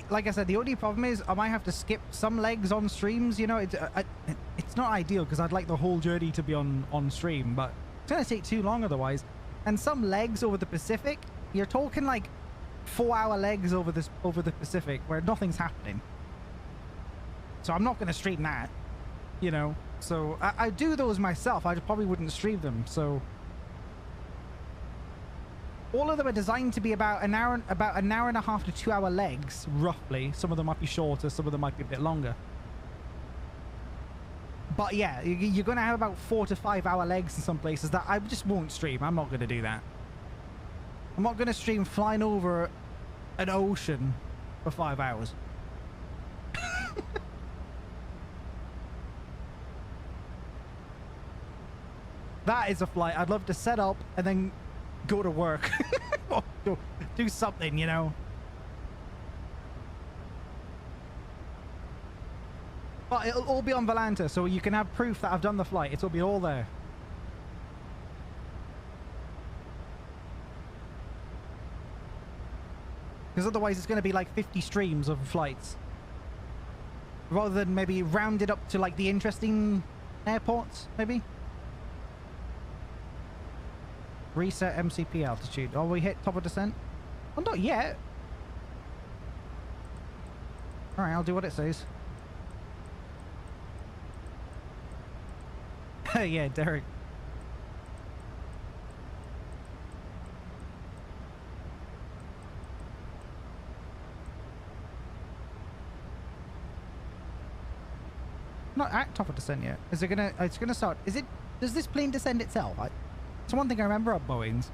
like I said, the only problem is I might have to skip some legs on streams. You know, it's not ideal because I'd like the whole journey to be on stream, but it's gonna take too long otherwise. And some legs over the Pacific, you're talking like 4-hour legs over the Pacific where nothing's happening. So I'm not gonna stream that, you know. So I do those myself. I probably wouldn't stream them. So. All of them are designed to be about an hour and a half to 2 hour legs, roughly. Some of them might be shorter, some of them might be a bit longer. But yeah, you're going to have about 4 to 5 hour legs in some places that I just won't stream. I'm not going to do that. I'm not going to stream flying over an ocean for 5 hours. That is a flight I'd love to set up and then go to work. Or do something, you know. But it'll all be on Volanta, so you can have proof that I've done the flight. It'll be all there. Because otherwise it's going to be like 50 streams of flights. Rather than maybe round it up to like the interesting airports, maybe. Reset MCP altitude. Oh, we hit top of descent? Oh, not yet. Alright, I'll do what it says. Yeah, Derek. Not at top of descent yet. Is it gonna? It's gonna start. Is it? Does this plane descend itself? It's one thing I remember of Boeing's.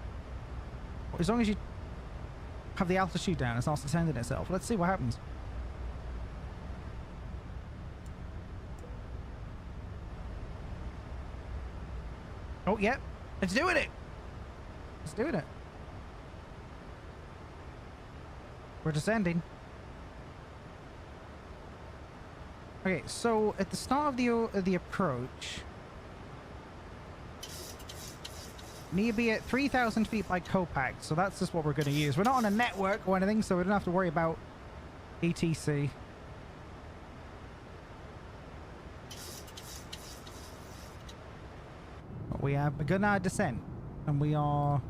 As long as you have the altitude down, it starts descending itself. Let's see what happens. Oh, yep. It's doing it. It's doing it. We're descending. Okay, so at the start of the approach, need to be at 3,000 feet by Copact, so that's just what we're going to use. We're not on a network or anything, so we don't have to worry about ETC. But we have begun our descent, and we are...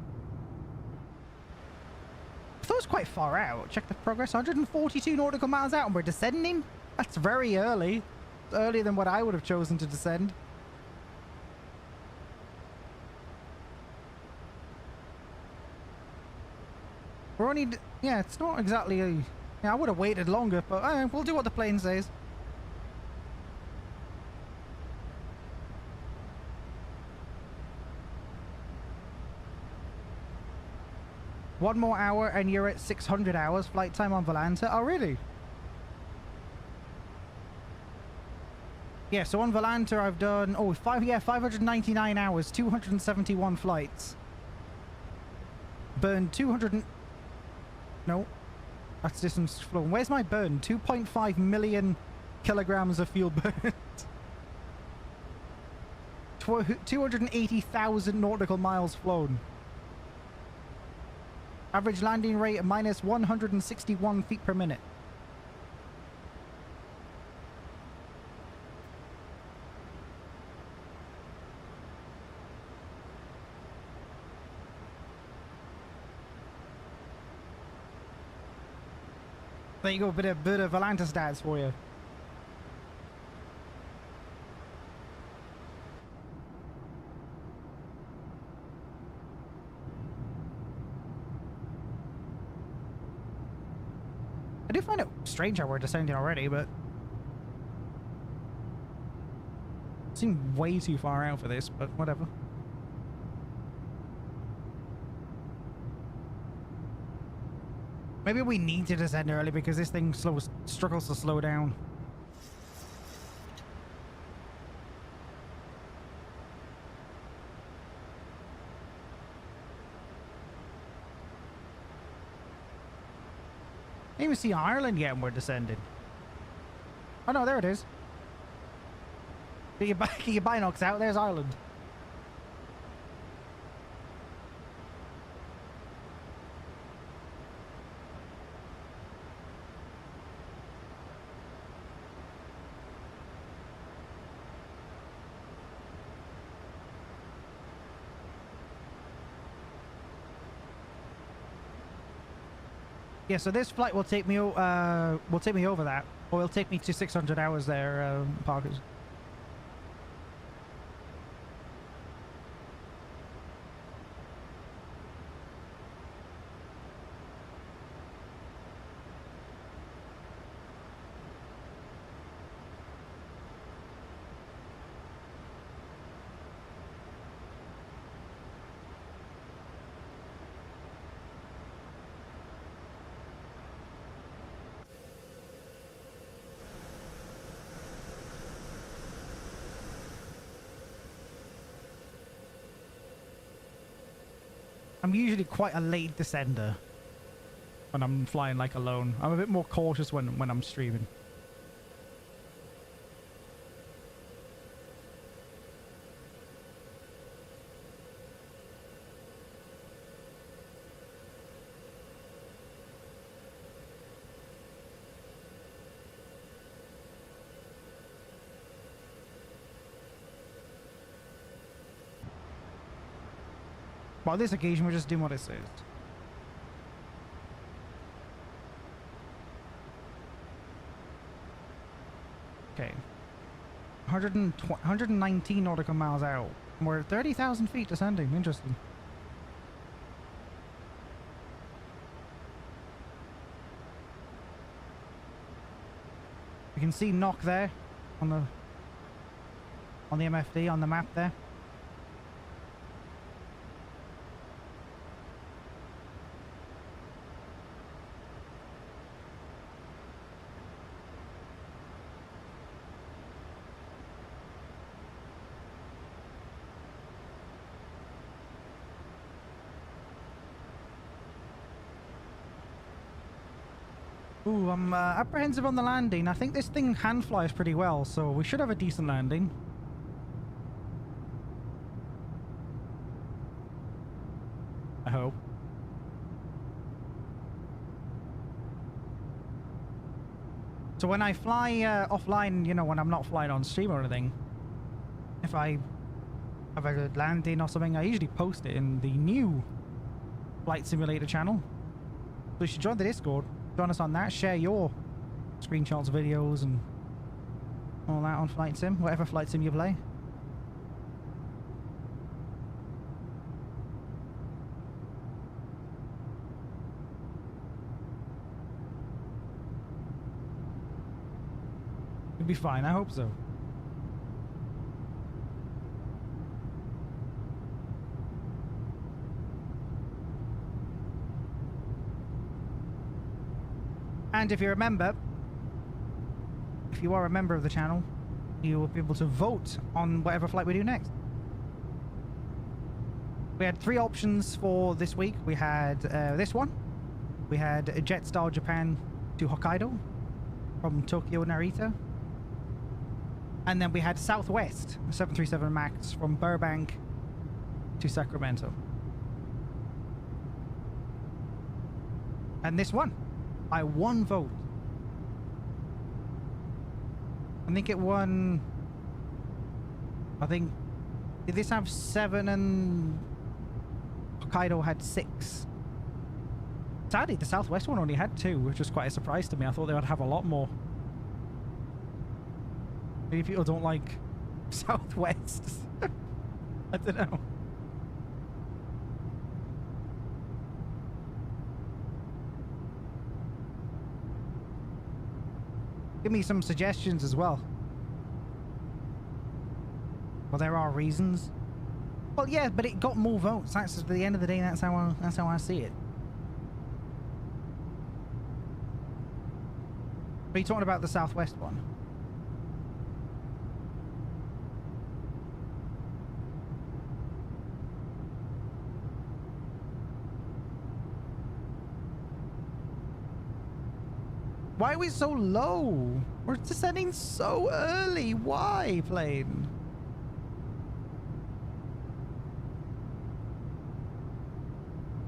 I thought it was quite far out. Check the progress, 142 nautical miles out, and we're descending? That's very early. It's earlier than what I would have chosen to descend. We're only... Yeah, it's not exactly a... Yeah, I would have waited longer, but we'll do what the plane says. One more hour and you're at 600 hours flight time on Volanta. Oh, really? Yeah, so on Volanta I've done... Oh, 599 hours, 271 flights. Burned 200... No. That's distance flown. Where's my burn? 2.5 million kilograms of fuel burned. 280,000 nautical miles flown. Average landing rate at minus 161 feet per minute. There you go, bit of Volanta stats for you. I do find it strange how we're descending already, but it seemed way too far out for this, but whatever. Maybe we need to descend early because this thing struggles to slow down. I didn't even see Ireland yet when we're descending. Oh no, there it is. Get your binocs out, there's Ireland. Yeah, so this flight will take me over that, or it'll take me to 600 hours there, Parkers. I'm usually quite a late descender when I'm flying like alone. I'm a bit more cautious when I'm streaming. But on this occasion, we're just doing what it says. Okay. 119 nautical miles out. We're 30,000 feet descending. Interesting. You can see Knock there on the MFD on the map there. Ooh, I'm apprehensive on the landing. I think this thing hand flies pretty well, so we should have a decent landing. I hope. So when I fly offline, you know, when I'm not flying on stream or anything, if I have a landing or something, I usually post it in the new Flight Simulator channel. So you should join the Discord. Join us on that. Share your screenshots, videos, and all that on Flight Sim, whatever Flight Sim you play. It'll be fine. I hope so. And if you remember, if you are a member of the channel, you will be able to vote on whatever flight we do next. We had 3 options for this week. We had this one. We had a Jetstar Japan to Hokkaido from Tokyo Narita. And then we had Southwest, a 737 MAX from Burbank to Sacramento. And this one. By 1 vote. I think it won. I think. Did this have 7 and Hokkaido had 6? Sadly, the Southwest one only had 2, which was quite a surprise to me. I thought they would have a lot more. Maybe people don't like Southwest. I don't know. Give me some suggestions as well. Well, there are reasons. Well, yeah, but it got more votes. That's at the end of the day. That's how I see it. Are you talking about the Southwest one? Why are we so low? We're descending so early. Why, plane?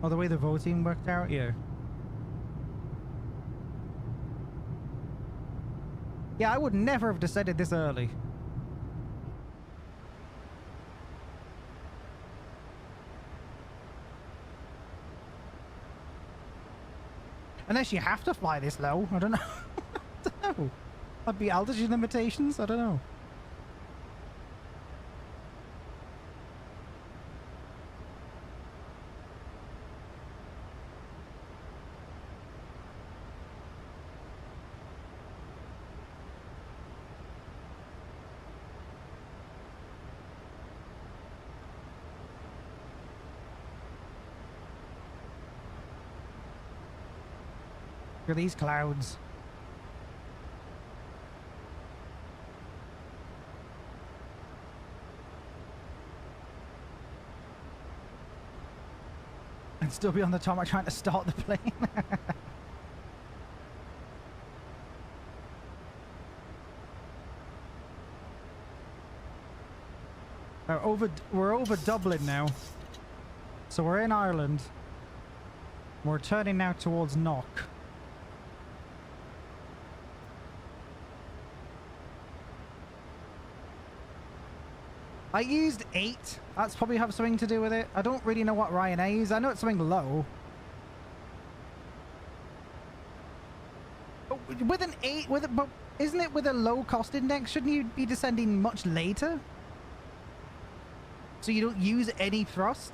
Oh, the way the voting worked out? Yeah. Yeah, I would never have descended this early. Unless you have to fly this low. I don't know. I don't know. Might be altitude limitations. I don't know. Look at these clouds. And still be on the tarmac trying to start the plane. We're over Dublin now. So we're in Ireland. We're turning now towards Knock. I used 8. That's probably have something to do with it. I don't really know what Ryanair is. I know it's something low. But with an 8, but isn't it with a low cost index? Shouldn't you be descending much later? So you don't use any thrust?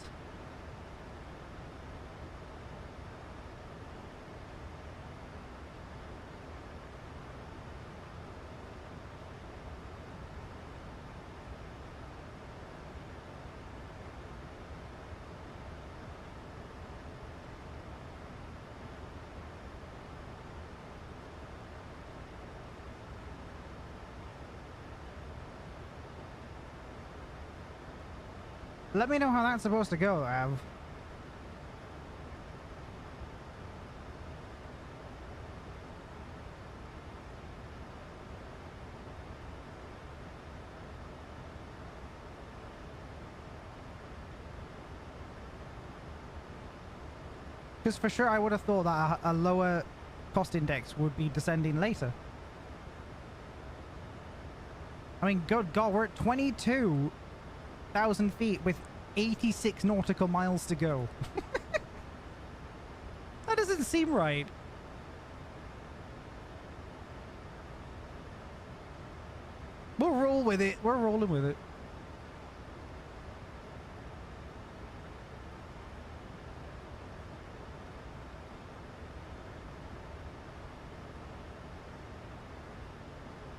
Let me know how that's supposed to go, Av. Because for sure I would have thought that a lower cost index would be descending later. I mean, good God, we're at 22,000 feet with 86 nautical miles to go. That doesn't seem right. We'll roll with it. We're rolling with it.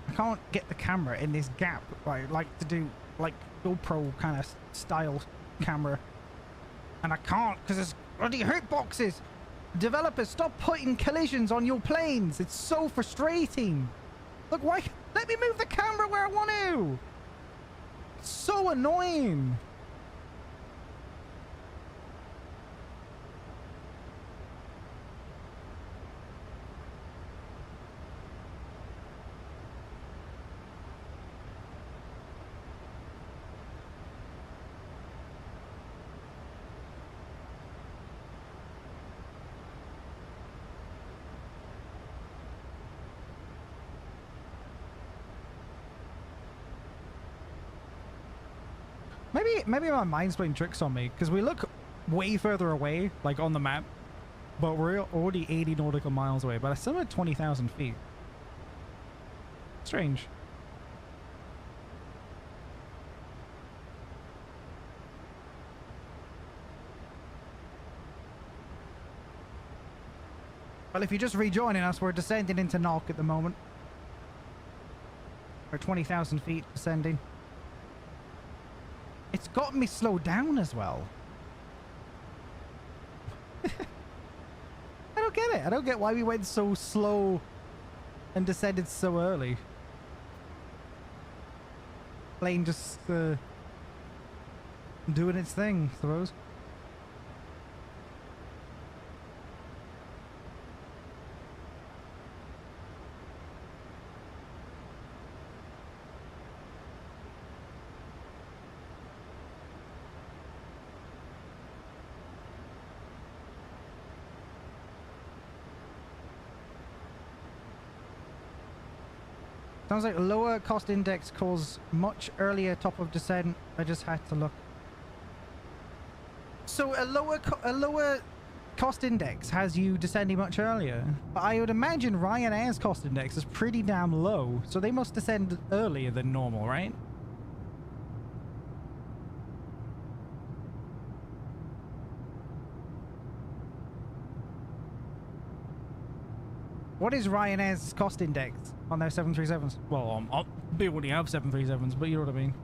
I can't get the camera in this gap. Right, like to do like GoPro kind of style camera, and I can't because there's bloody hurt boxes. Developers, stop putting collisions on your planes. It's so frustrating. Look, why? Let me move the camera where I want to. It's so annoying. Maybe my mind's playing tricks on me, because we look way further away, like on the map, but we're already 80 nautical miles away, but I still at 20,000 feet. Strange. Well, if you're just rejoining us, we're descending into Knock at the moment. We're 20,000 feet descending. It's gotten me slowed down as well. I don't get it. I don't get why we went so slow and descended so early. Plane just doing its thing, I suppose. Sounds like a lower cost index caused much earlier top of descent. I just had to look. So a lower cost index has you descending much earlier. But I would imagine Ryanair's cost index is pretty damn low, so they must descend earlier than normal, right? What is Ryanair's cost index on their 737s? Well, they already have 737s, but you know what I mean.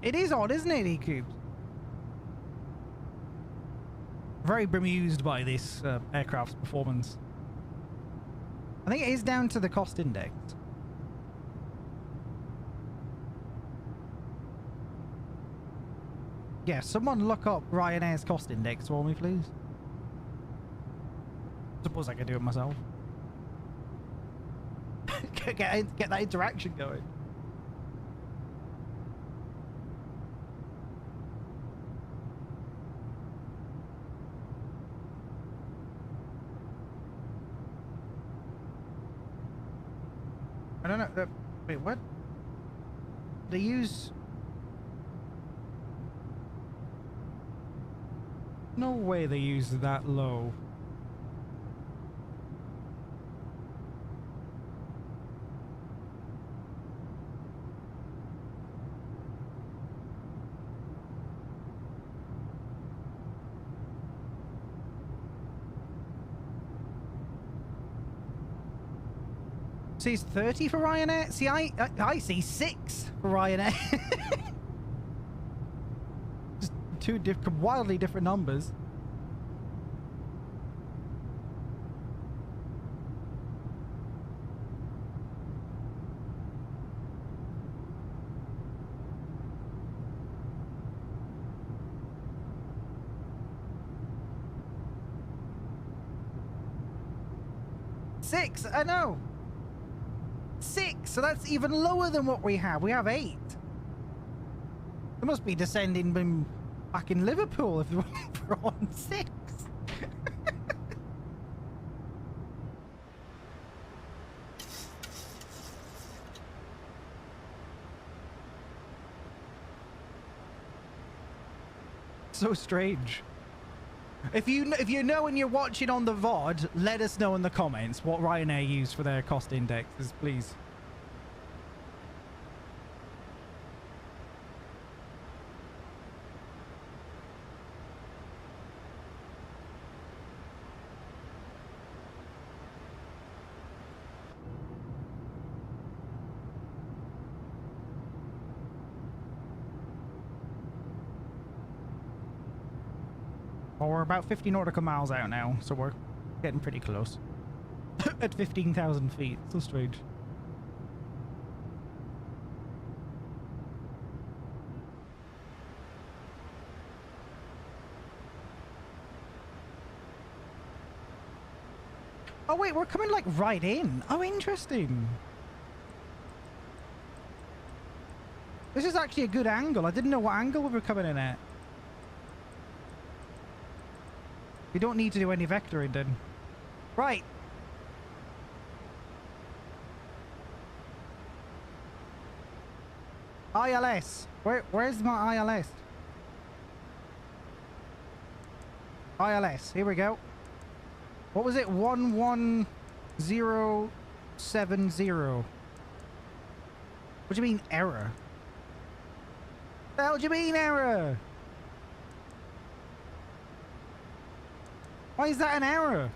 It is odd, isn't it, E-Cubes? Very bemused by this aircraft's performance. I think it is down to the cost index. Yeah, someone look up Ryanair's cost index for me, please. Suppose I could do it myself. get that interaction going. I don't know. Wait, what? They use... No way they use that low. Sees 30 for Ryanair? See, I see 6 for Ryanair. Just two wildly different numbers. 6, I know. 6, so that's even lower than what we have. We have 8. They must be descending back in Liverpool if we're on 6. So strange. If you know and you're watching on the VOD, let us know in the comments what Ryanair used for their cost indexes, please. Well, we're about 50 nautical miles out now, so we're getting pretty close. At 15,000 feet. So strange. Oh wait, we're coming like right in. Oh, interesting. This is actually a good angle. I didn't know what angle we were coming in at. We don't need to do any vectoring then. Right. ILS. Where's my ILS? ILS. Here we go. What was it? 11070. What do you mean error? What the hell do you mean error? Why is that an error?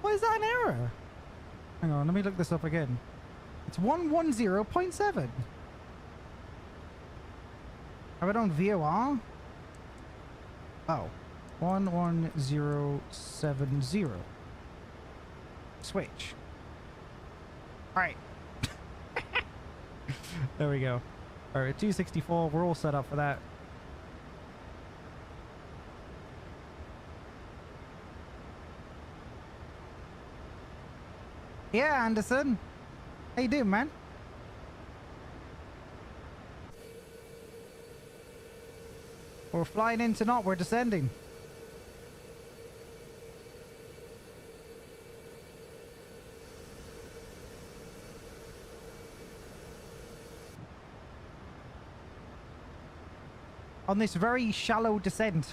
Why is that an error? Hang on, let me look this up again. It's 110.7. Have it on VOR? Oh. 11070. Switch. Alright. There we go. Alright, 264, we're all set up for that. Yeah, Anderson. How you doing, man? We're flying into not, we're descending. On this very shallow descent.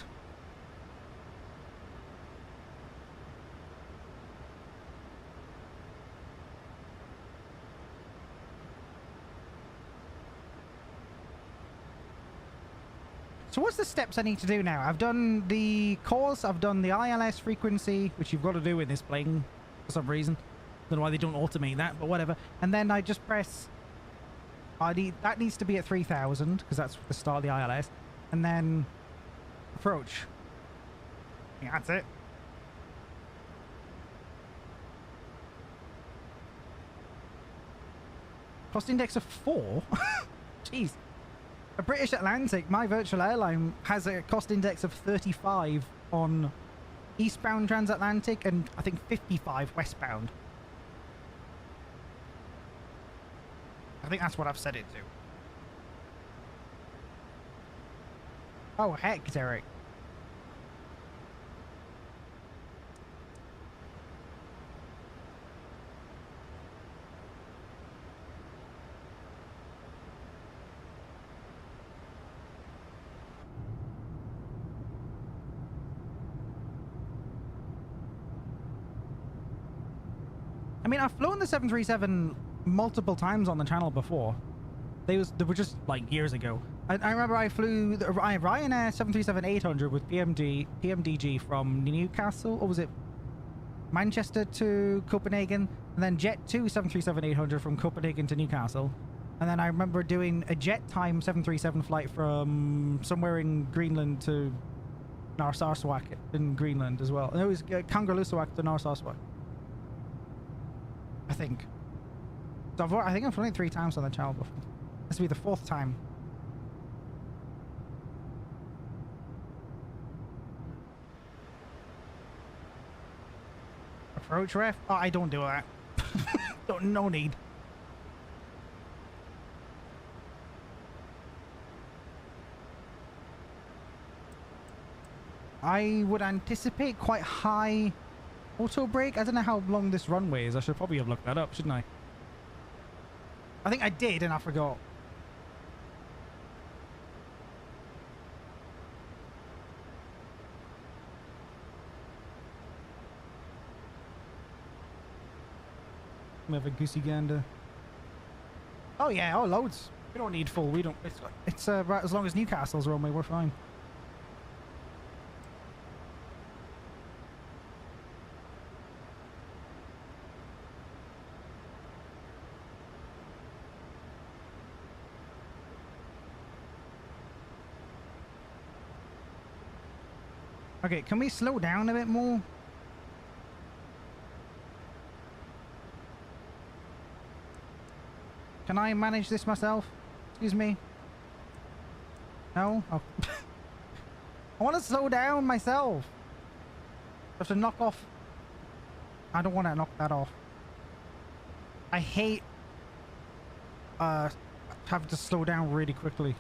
So what's the steps I need to do now? I've done the course, I've done the ILS frequency, which you've got to do in this plane for some reason. Don't know why they don't automate that, but whatever. And then I just press... that needs to be at 3000, because that's the start of the ILS. And then approach. Yeah, that's it. Cost index of 4? Jeez. A British Atlantic, my virtual airline, has a cost index of 35 on eastbound transatlantic and I think 55 westbound. I think that's what I've set it to. Oh, heck, Derek. I mean, I've flown the 737 multiple times on the channel before. They were just like years ago. I remember I flew the Ryanair 737-800 with PMDG from Newcastle, or was it Manchester to Copenhagen, and then Jet 2 737-800 from Copenhagen to Newcastle. And then I remember doing a jet time 737 flight from somewhere in Greenland to Narsarsuaq in Greenland as well. And it was Kangerlussuaq to Narsarsuaq, I think. So I think I've flown it 3 times on the channel before. This will be the 4th time. approach, ref. Oh, I don't do that. No need. I would anticipate quite high auto brake. I don't know how long this runway is. I should probably have looked that up, shouldn't I? I think I did and I forgot. We have a goosey gander. Oh yeah, oh loads. We don't need full. We don't. It's right, as long as Newcastle's runway, we're fine. Okay, can we slow down a bit more? Can I manage this myself? Excuse me? No? Oh. I want to slow down myself. I have to knock off. I don't want to knock that off. I hate having to slow down really quickly.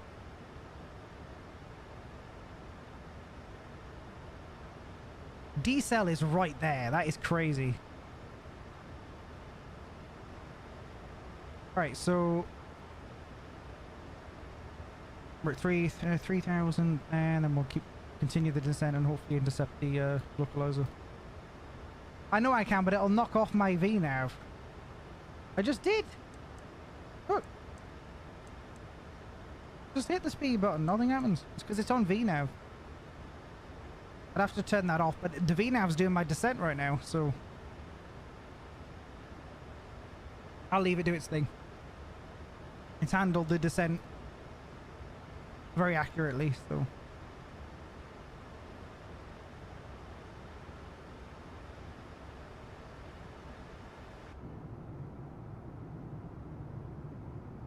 D-cell is right there. That is crazy. Right, so we're at 3,000, and then we'll continue the descent and hopefully intercept the localizer. I know I can, but it'll knock off my VNav. I just did. Look, just hit the speed button. Nothing happens. It's because it's on VNav. I'd have to turn that off, but the VNav's doing my descent right now, so I'll leave it do its thing. It's handled the descent very accurately, so.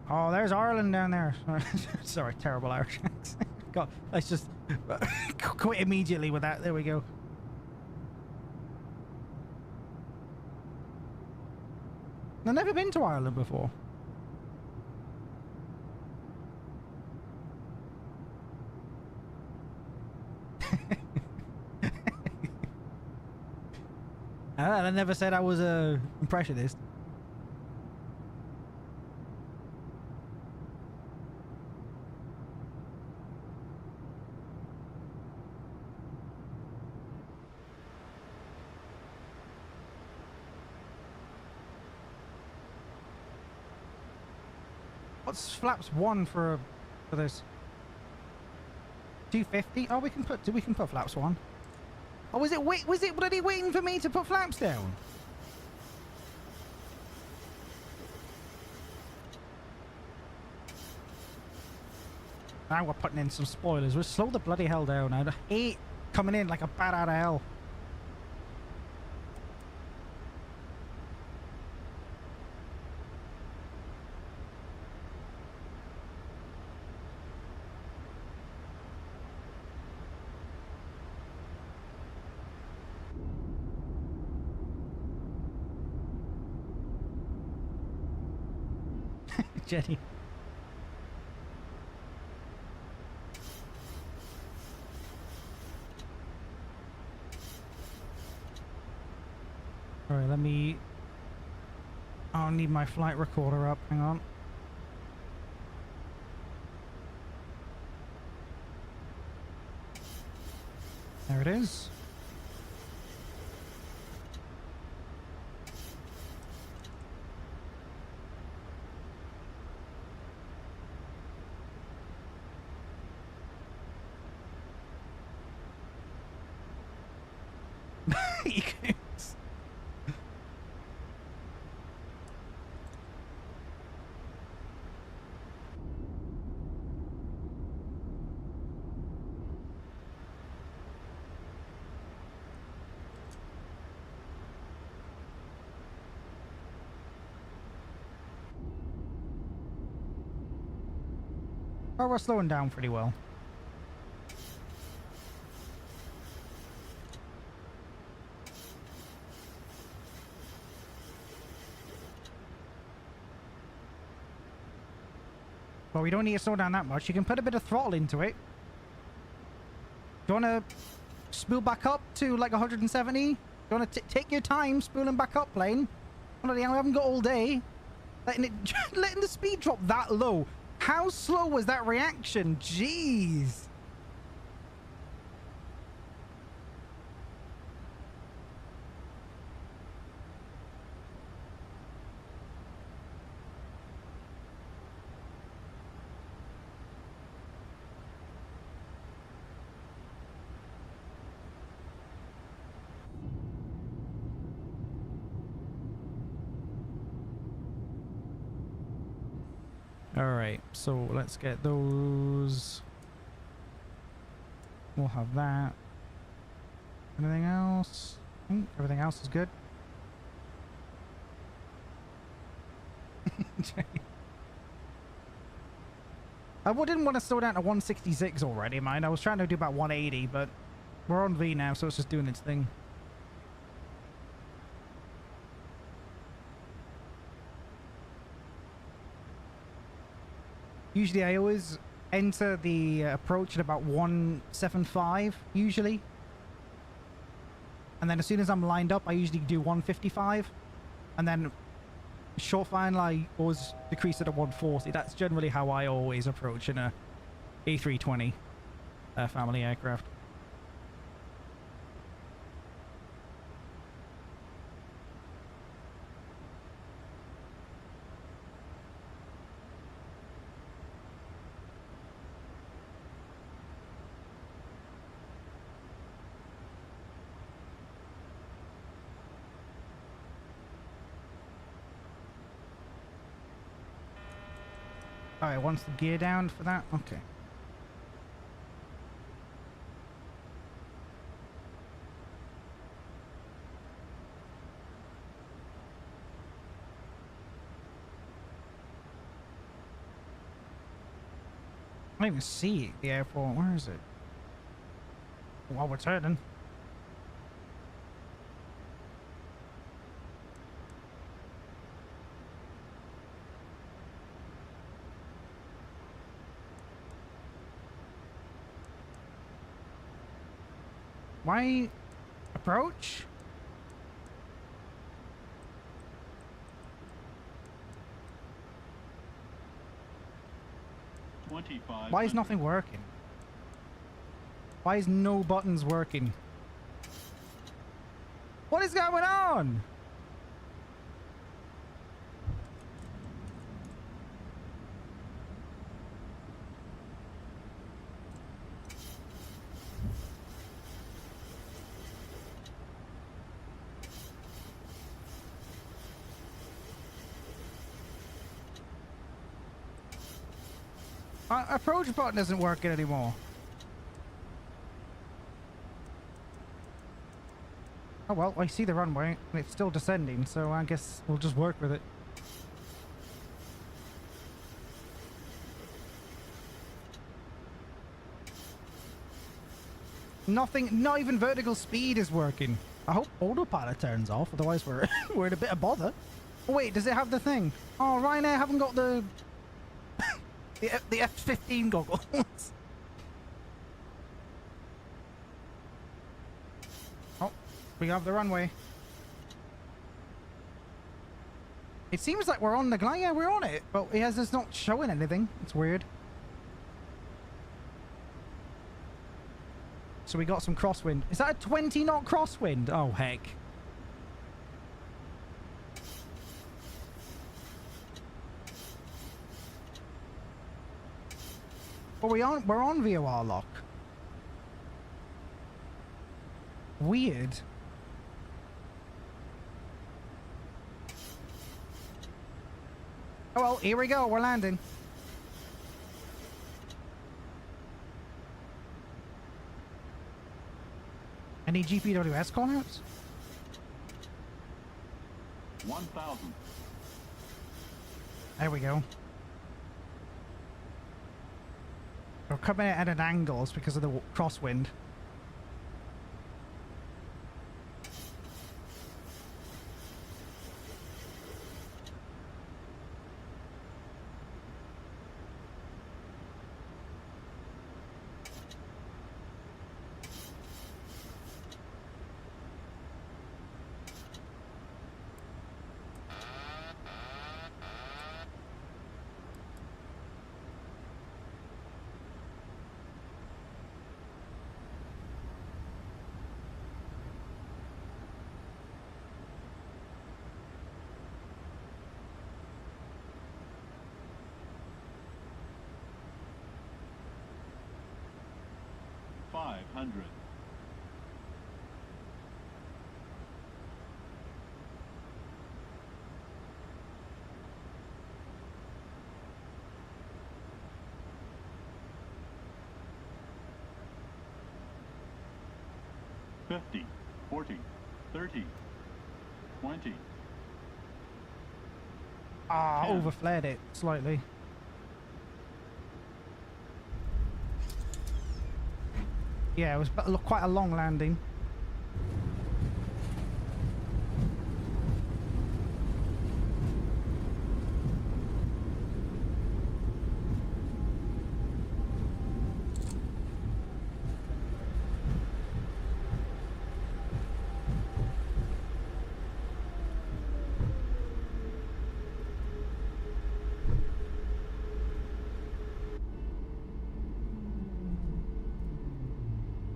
Oh, there's Ireland down there. Sorry, terrible Irish accent. God, let's just quit immediately with that. There we go. I've never been to Ireland before. I never said I was a impressionist. What's flaps 1 for this? 250? Oh, we can put flaps 1. Oh, was it bloody waiting for me to put flaps down? Now we're putting in some spoilers. We'll slow the bloody hell down. I hate coming in like a bat out of hell. Jenny. Alright, I'll need my flight recorder up, hang on. There it is. Oh, we're slowing down pretty well. But we don't need to slow down that much. You can put a bit of throttle into it. Do you want to spool back up to like 170? Do you want to take your time spooling back up, plane? Bloody hell, we haven't got all day. Letting the speed drop that low. How slow was that reaction? Jeez. Alright, so let's get those. We'll have that. Anything else? Everything else is good. I didn't want to slow down to 166 already, mind. I was trying to do about 180, but we're on V now, so it's just doing its thing. Usually I always enter the approach at about 175, usually. And then as soon as I'm lined up, I usually do 155. And then short final, I always decrease it to 140. That's generally how I always approach in a A320 family aircraft. Alright, wants the gear down for that? Okay. I don't even see the airport. Where is it? While we're turning. Why approach? Why is nothing working? Why is no buttons working? What is going on? Approach button isn't working anymore. Oh well, I see the runway and it's still descending, so I guess we'll just work with it. Nothing, not even vertical speed is working. I hope autopilot turns off, otherwise we're we're in a bit of bother. Oh wait, does it have the thing? Oh, Ryanair haven't got the the F-15 goggles. Oh, we have the runway. It seems like we're on the glide. Yeah, we're on it, but it's not showing anything. It's weird. So we got some crosswind. Is that a 20 knot crosswind? Oh heck. Well, we're on VOR lock. Weird. Oh well, here we go, we're landing. Any GPWS callouts? 1,000. There we go. We're coming at an angle because of the crosswind. 500. $50, $40, $30, $20. Ah, 10. overflared it slightly. Yeah, it was quite a long landing.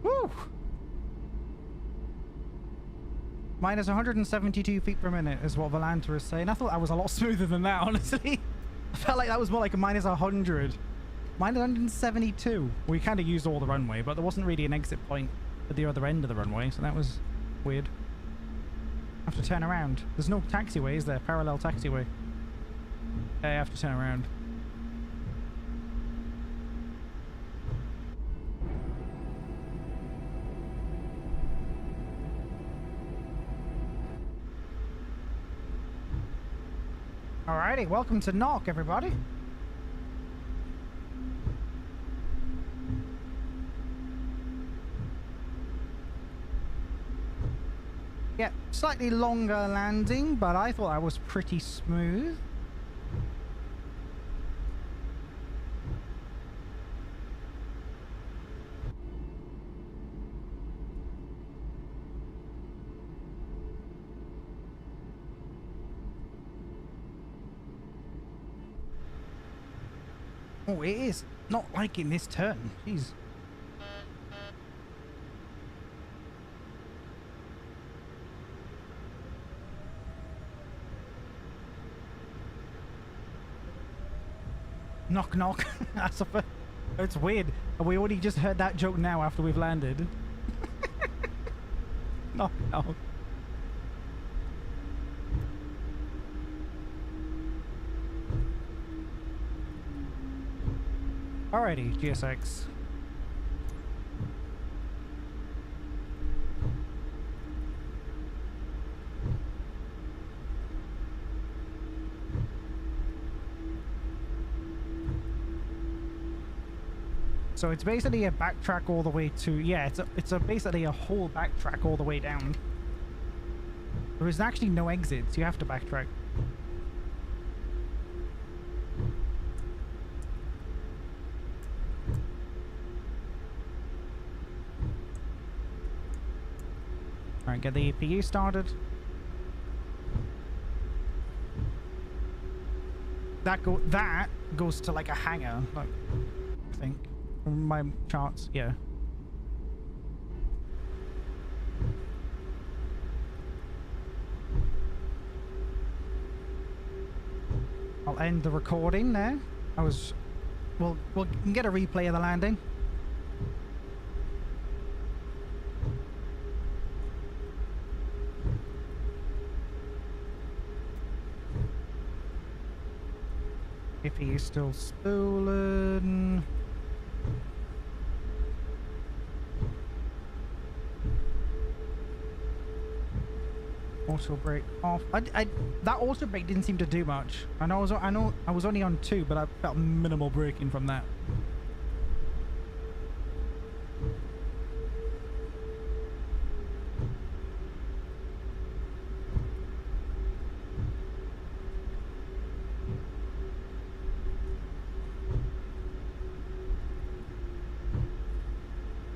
Woo! Minus 172 feet per minute is what Volanter is saying. I thought that was a lot smoother than that, honestly. I felt like that was more like a minus 100. Minus 172. We kind of used all the runway, but there wasn't really an exit point at the other end of the runway, so that was weird. I have to turn around. There's no taxiway, is there? Parallel taxiway. I have to turn around. Alrighty, welcome to Knock, everybody. Yeah, slightly longer landing, but I thought that was pretty smooth. Oh, it is not liking this turn. Jeez. Knock, knock. It's weird. We already just heard that joke now after we've landed. Knock, knock. Alrighty, GSX. So it's basically a backtrack all the way to, yeah, it's basically a whole backtrack all the way down. There is actually no exits, you have to backtrack. Alright, get the EPU started. That goes to like a hangar, like, I think. From my charts, yeah. I'll end the recording there. We'll get a replay of the landing. If he is still spooling. Auto brake off. That auto brake didn't seem to do much. I know I was only on 2, but I felt minimal braking from that.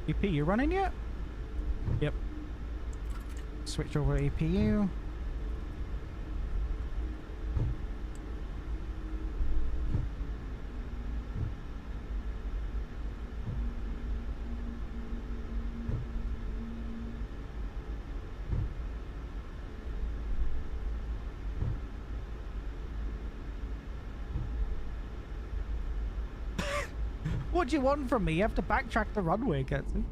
EP, you running yet? Yep. Switch over APU. What do you want from me? You have to backtrack the runway, Captain.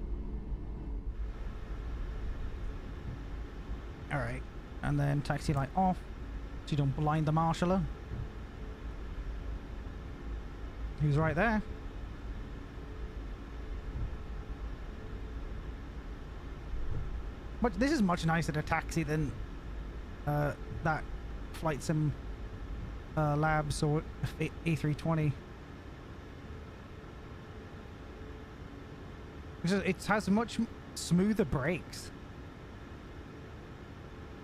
Alright. And then taxi light off. So you don't blind the marshaller. Who's right there? This is much nicer to taxi than that Flight Sim Labs or A320. It has much smoother brakes.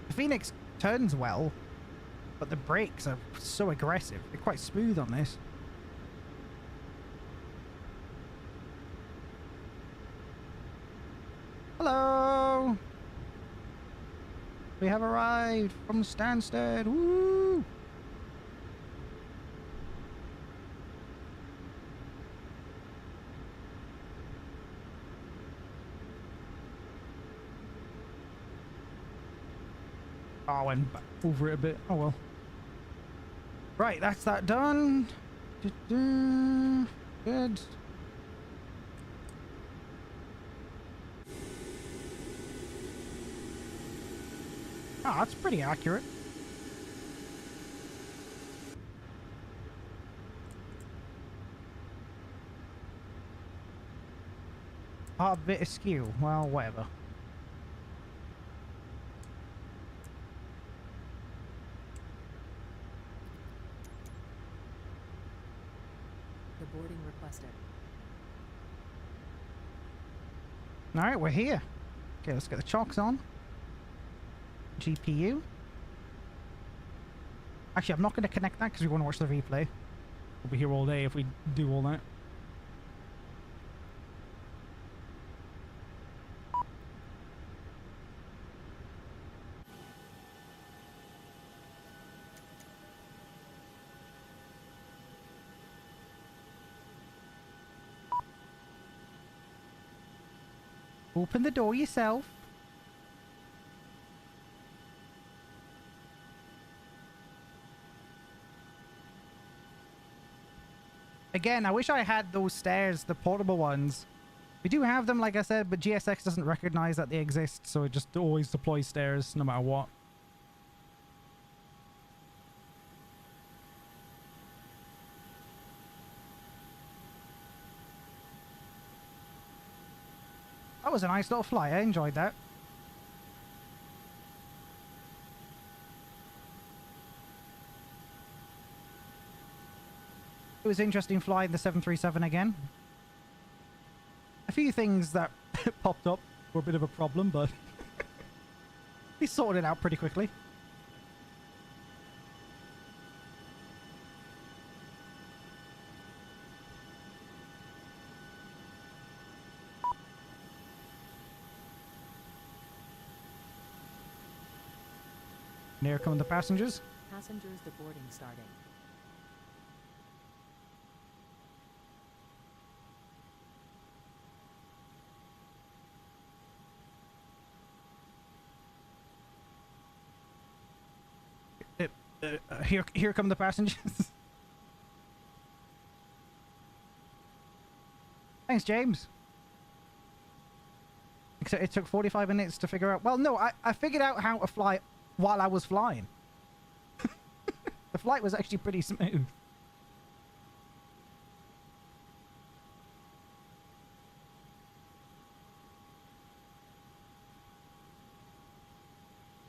The Phoenix turns well, but the brakes are so aggressive. They're quite smooth on this. Hello! We have arrived from Stansted. Woo! Oh, I went back over it a bit. Oh well. Right, that's that done. Good. Ah, that's pretty accurate. A bit askew. Well, whatever. Deboarding requested. Alright, we're here. Okay, let's get the chocks on. GPU. Actually, I'm not going to connect that because we want to watch the replay. We'll be here all day if we do all that. Open the door yourself. Again, I wish I had those stairs, the portable ones. We do have them, like I said, but GSX doesn't recognize that they exist, so it just always deploys stairs no matter what. That was a nice little flight. I enjoyed that. It was interesting flying the 737 again. A few things that popped up were a bit of a problem, but we sorted it out pretty quickly. And here come the passengers. Passengers deboarding starting. Here come the passengers. Thanks, James. Except it took 45 minutes to figure out. Well, no, I figured out how to fly while I was flying. The flight was actually pretty smooth.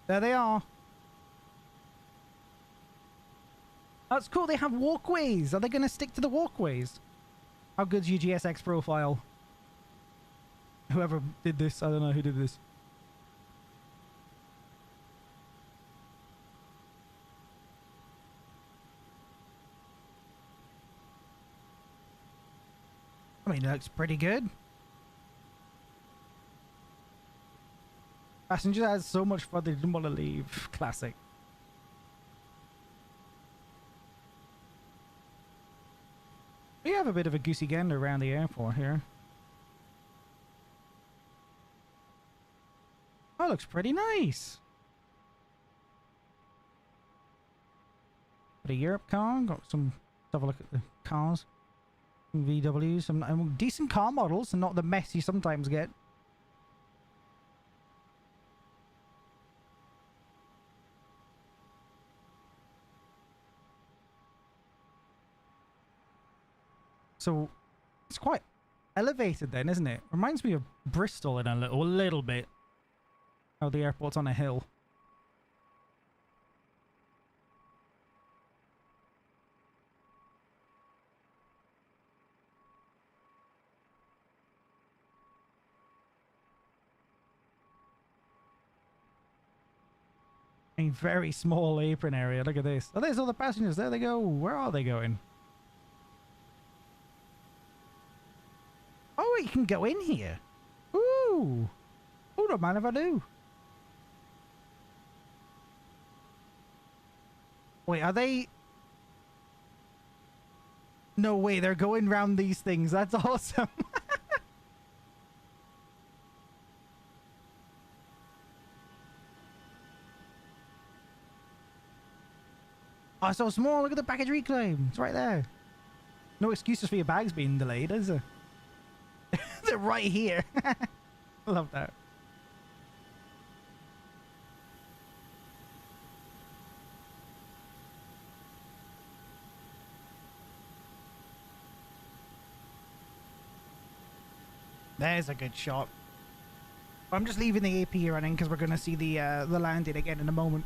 There they are. That's cool. They have walkways. Are they going to stick to the walkways? How good's your GSX profile? Whoever did this, I don't know who did this. I mean, it looks pretty good. Passengers had so much fun they didn't want to leave. Classic. We have a bit of a goosey gander around the airport here. Oh, looks pretty nice. Got a Europe car. Got some. Let's have a look at the cars. Some VWs. Some decent car models, and not the mess you sometimes get. So it's quite elevated then, isn't it? Reminds me of Bristol in a little bit. Oh, the airport's on a hill. A very small apron area. Look at this. Oh, there's all the passengers. There they go. Where are they going? Oh, you can go in here. Ooh. Oh, don't mind if I do. Wait, are they... No way, they're going round these things. That's awesome. Oh, so small. Look at the package reclaim. It's right there. No excuses for your bags being delayed, is there? They're right here. Love that. There's a good shot. I'm just leaving the AP running because we're going to see the landing again in a moment.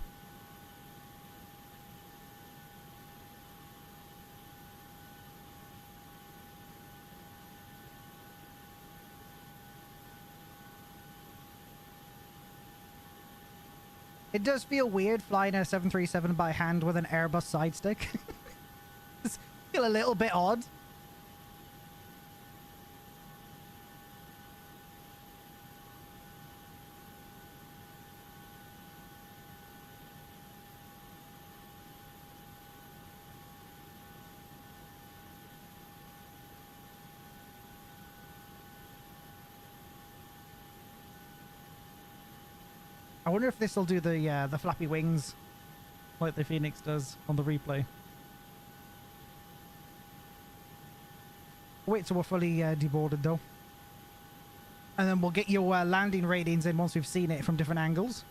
It does feel weird flying a 737 by hand with an Airbus side stick. It's feel a little bit odd. I wonder if this will do the flappy wings like the Phoenix does on the replay. Wait till we're fully deboarded though. And then we'll get your landing ratings in once we've seen it from different angles.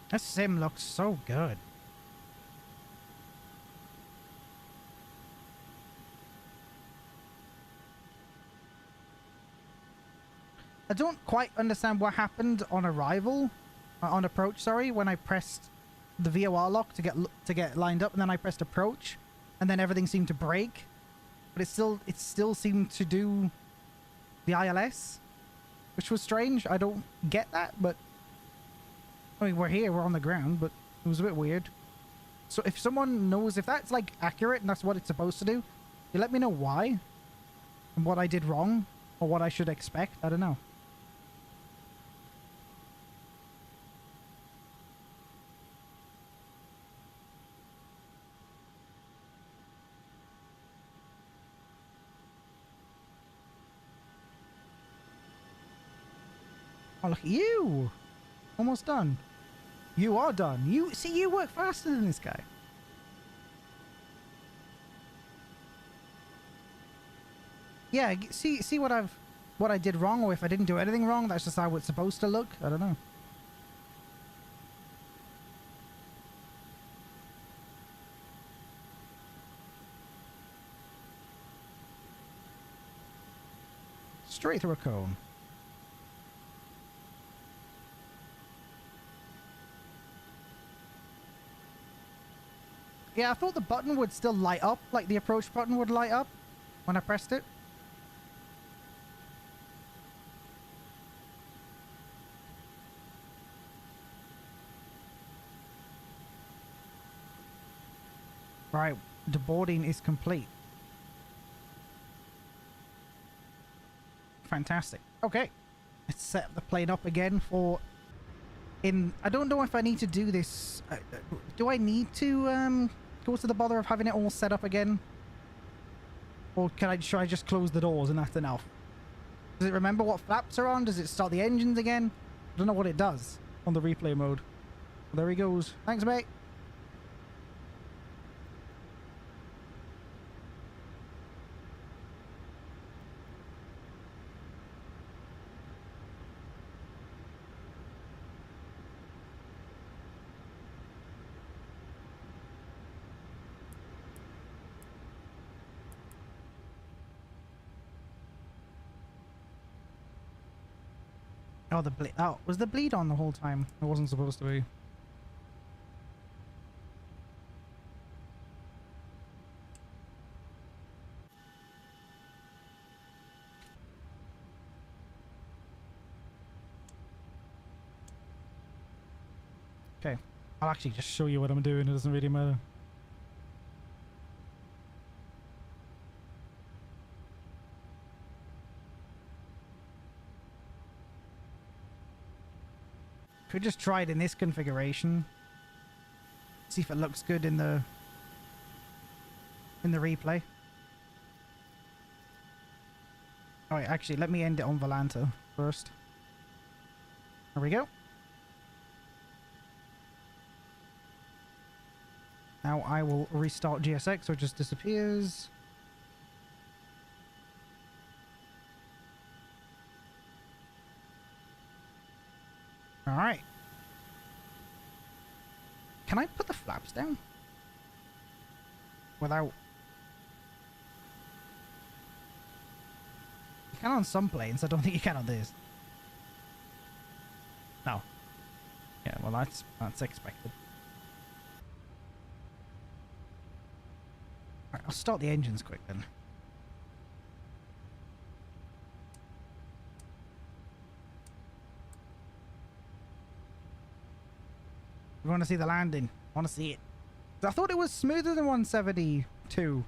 This sim looks so good. I don't quite understand what happened on arrival, on approach, sorry, when I pressed the VOR lock to get lined up, and then I pressed approach, and then everything seemed to break, but it still seemed to do the ILS, which was strange. I don't get that, but I mean, we're here, we're on the ground, but it was a bit weird. So if someone knows if that's like accurate and that's what it's supposed to do, you let me know why and what I did wrong or what I should expect. I don't know. Oh, look at you. Almost done. You are done. You see, you work faster than this guy. Yeah, see what I did wrong, or if I didn't do anything wrong, that's just how it's supposed to look. I don't know. Straight through a cone. Yeah, I thought the button would still light up, like the approach button would light up when I pressed it. Right, deboarding is complete. Fantastic. Okay, let's set the plane up again for... I don't know if I need to do this. Do I need to go to the bother of having it all set up again? Or should I just close the doors and that's enough? Does it remember what flaps are on? Does it start the engines again? I don't know what it does. on the replay mode. There he goes. Thanks, mate. Oh, the bleed. Oh, was the bleed on the whole time? It wasn't supposed to be. Okay. I'll actually just show you what I'm doing. It doesn't really matter. Could just try it in this configuration. See if it looks good in the replay. Alright, actually, let me end it on Volanta first. There we go. Now I will restart GSX so it just disappears. Alright. Can I put the flaps down? Without... You can on some planes, I don't think you can on this. No. Yeah, well that's expected. Alright, I'll start the engines quick then. You want to see the landing? Want to see it? I thought it was smoother than 172.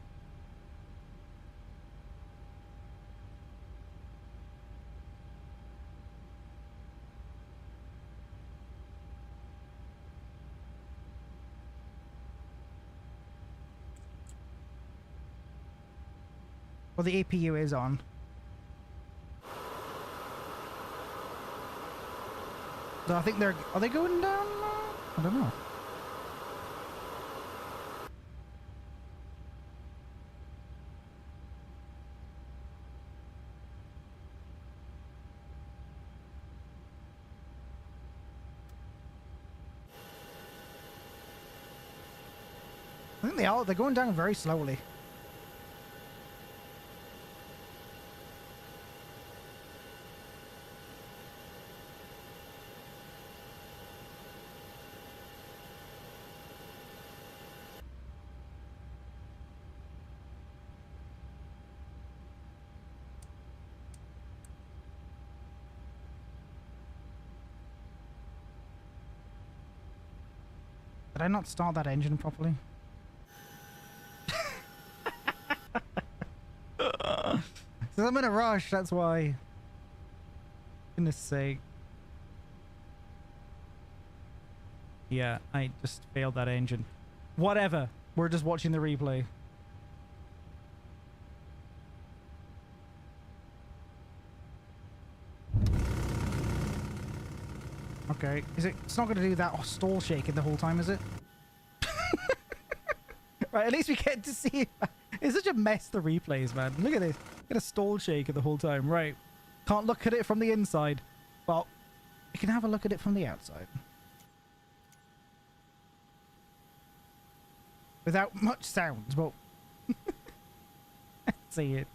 Well, the APU is on. So I think are they going down? I don't know. I think they are. They're going down very slowly. Did I not start that engine properly? So I'm in a rush, that's why. Goodness sake. Yeah, I just failed that engine. Whatever. We're just watching the replay. Okay, it's not going to do that stall shaking the whole time, is it? Right, at least we get to see it. It's such a mess, the replays, man. Look at this. Get a stall shaker the whole time. Right. Can't look at it from the inside, but you can have a look at it from the outside. Without much sound, but... see it.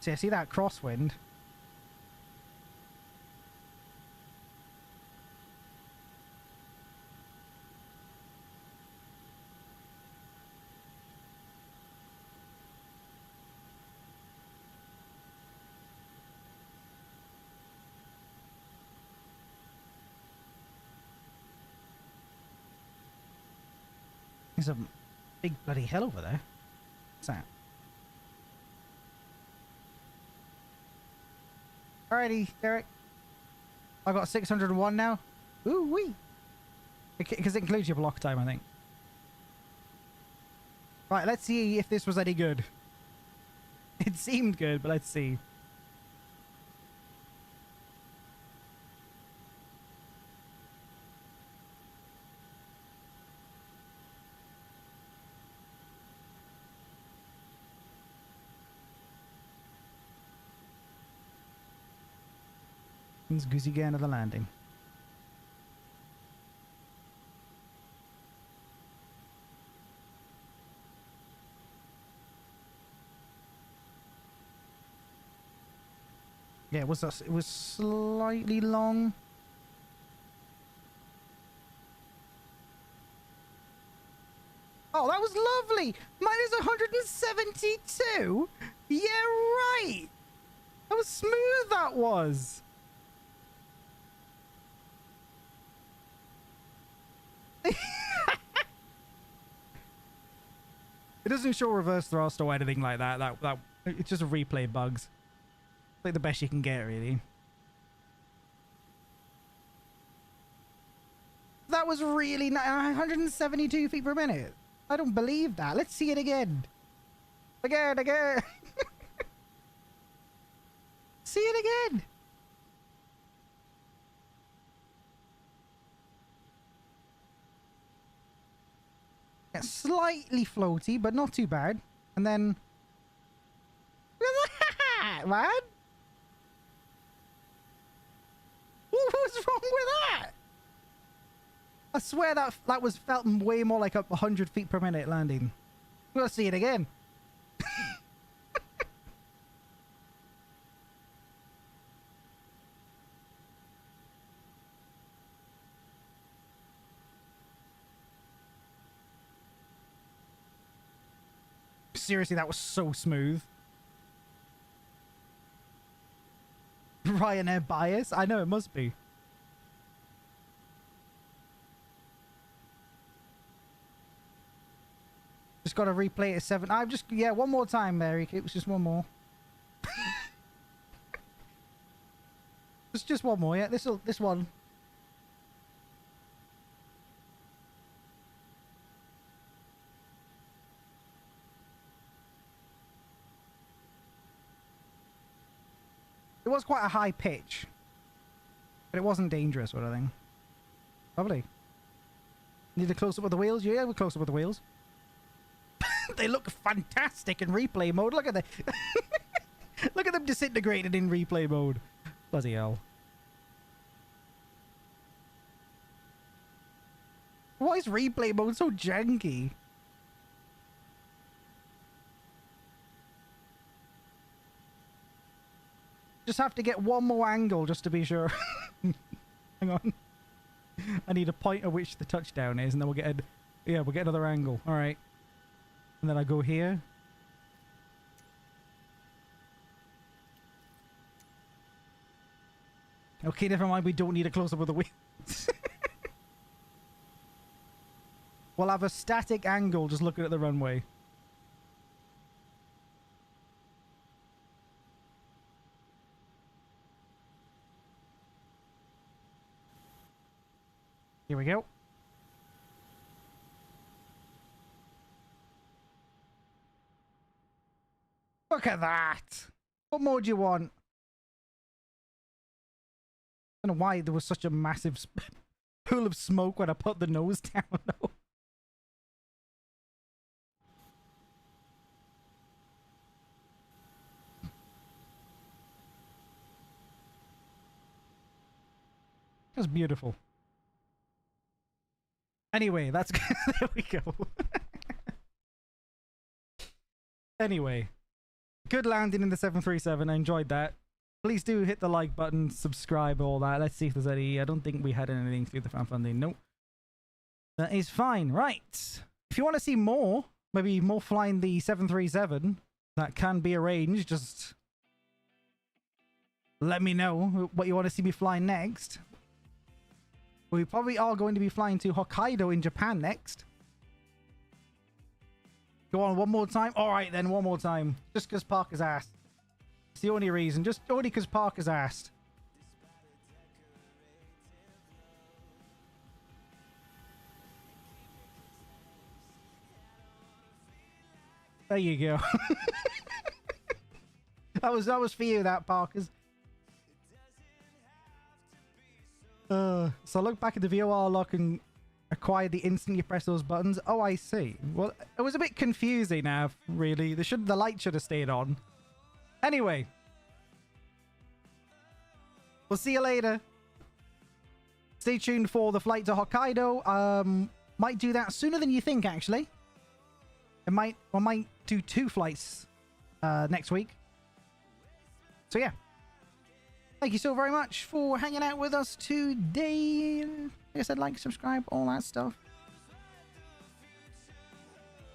See, I see that crosswind. There's a big bloody hill over there. What's that? Alrighty, Derek. I got 601 now. Ooh wee. Because it includes your block time, I think. Right, let's see if this was any good. It seemed good, but let's see. It's Goosey again at the landing. Yeah, it was slightly long. Oh, that was lovely. Mine is 172. Yeah, right. How smooth that was. It doesn't show reverse thrust or anything like that. That it's just a replay bugs. Like the best you can get, really. That was really 172 feet per minute. I don't believe that. Let's see it again. Again. See it again. Yeah, slightly floaty, but not too bad. And then... Look at that, man! What's wrong with that? I swear that was felt way more like 100 feet per minute landing. We'll see it again. Seriously, that was so smooth. Ryanair bias? I know it must be. Just got to replay it at 7. I've just, yeah, one more time, Mary. It was just one more. Just one more, yeah. This one. It was quite a high pitch, but it wasn't dangerous or anything. Lovely. Need a close-up of the wheels? Yeah, we're close-up of the wheels. They look fantastic in replay mode. Look at them. Look at them disintegrated in replay mode. Bloody hell. Why is replay mode so janky? Just have to get one more angle just to be sure. Hang on. I need a point at which the touchdown is, and then we'll get we'll get another angle. All right. And then I go here. Okay, never mind. We don't need a close-up of the wheels. We'll have a static angle just looking at the runway. Here we go. Look at that. What more do you want? I don't know why there was such a massive pool of smoke when I put the nose down, though. That's beautiful. Anyway, that's there we go. Anyway, good landing in the 737. I enjoyed that. Please do hit the like button, subscribe, all that. Let's see if there's any. I don't think we had anything through the fan funding. Nope. That is fine. Right. If you want to see more, maybe more flying the 737, that can be arranged. Just let me know what you want to see me flying next. We probably are going to be flying to Hokkaido in Japan next. Go on, one more time. All right, then, one more time. Just because Parker's asked. It's the only reason. Just only because Parker's asked. There you go. that was for you, that Parkers. So look back at the VOR lock and acquire the instant you press those buttons. Oh, I see. Well, it was a bit confusing now, really. The light should have stayed on. Anyway. We'll see you later. Stay tuned for the flight to Hokkaido. Might do that sooner than you think, actually. I might do 2 flights next week. So yeah. Thank you so very much for hanging out with us today. Like I said, like, subscribe, all that stuff.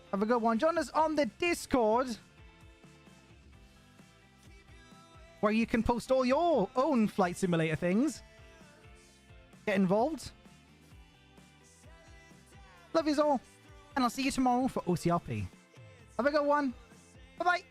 Have a good one. Join us on the Discord, where you can post all your own flight simulator things. Get involved. Love yous all. And I'll see you tomorrow for OCRP. Have a good one. Bye-bye.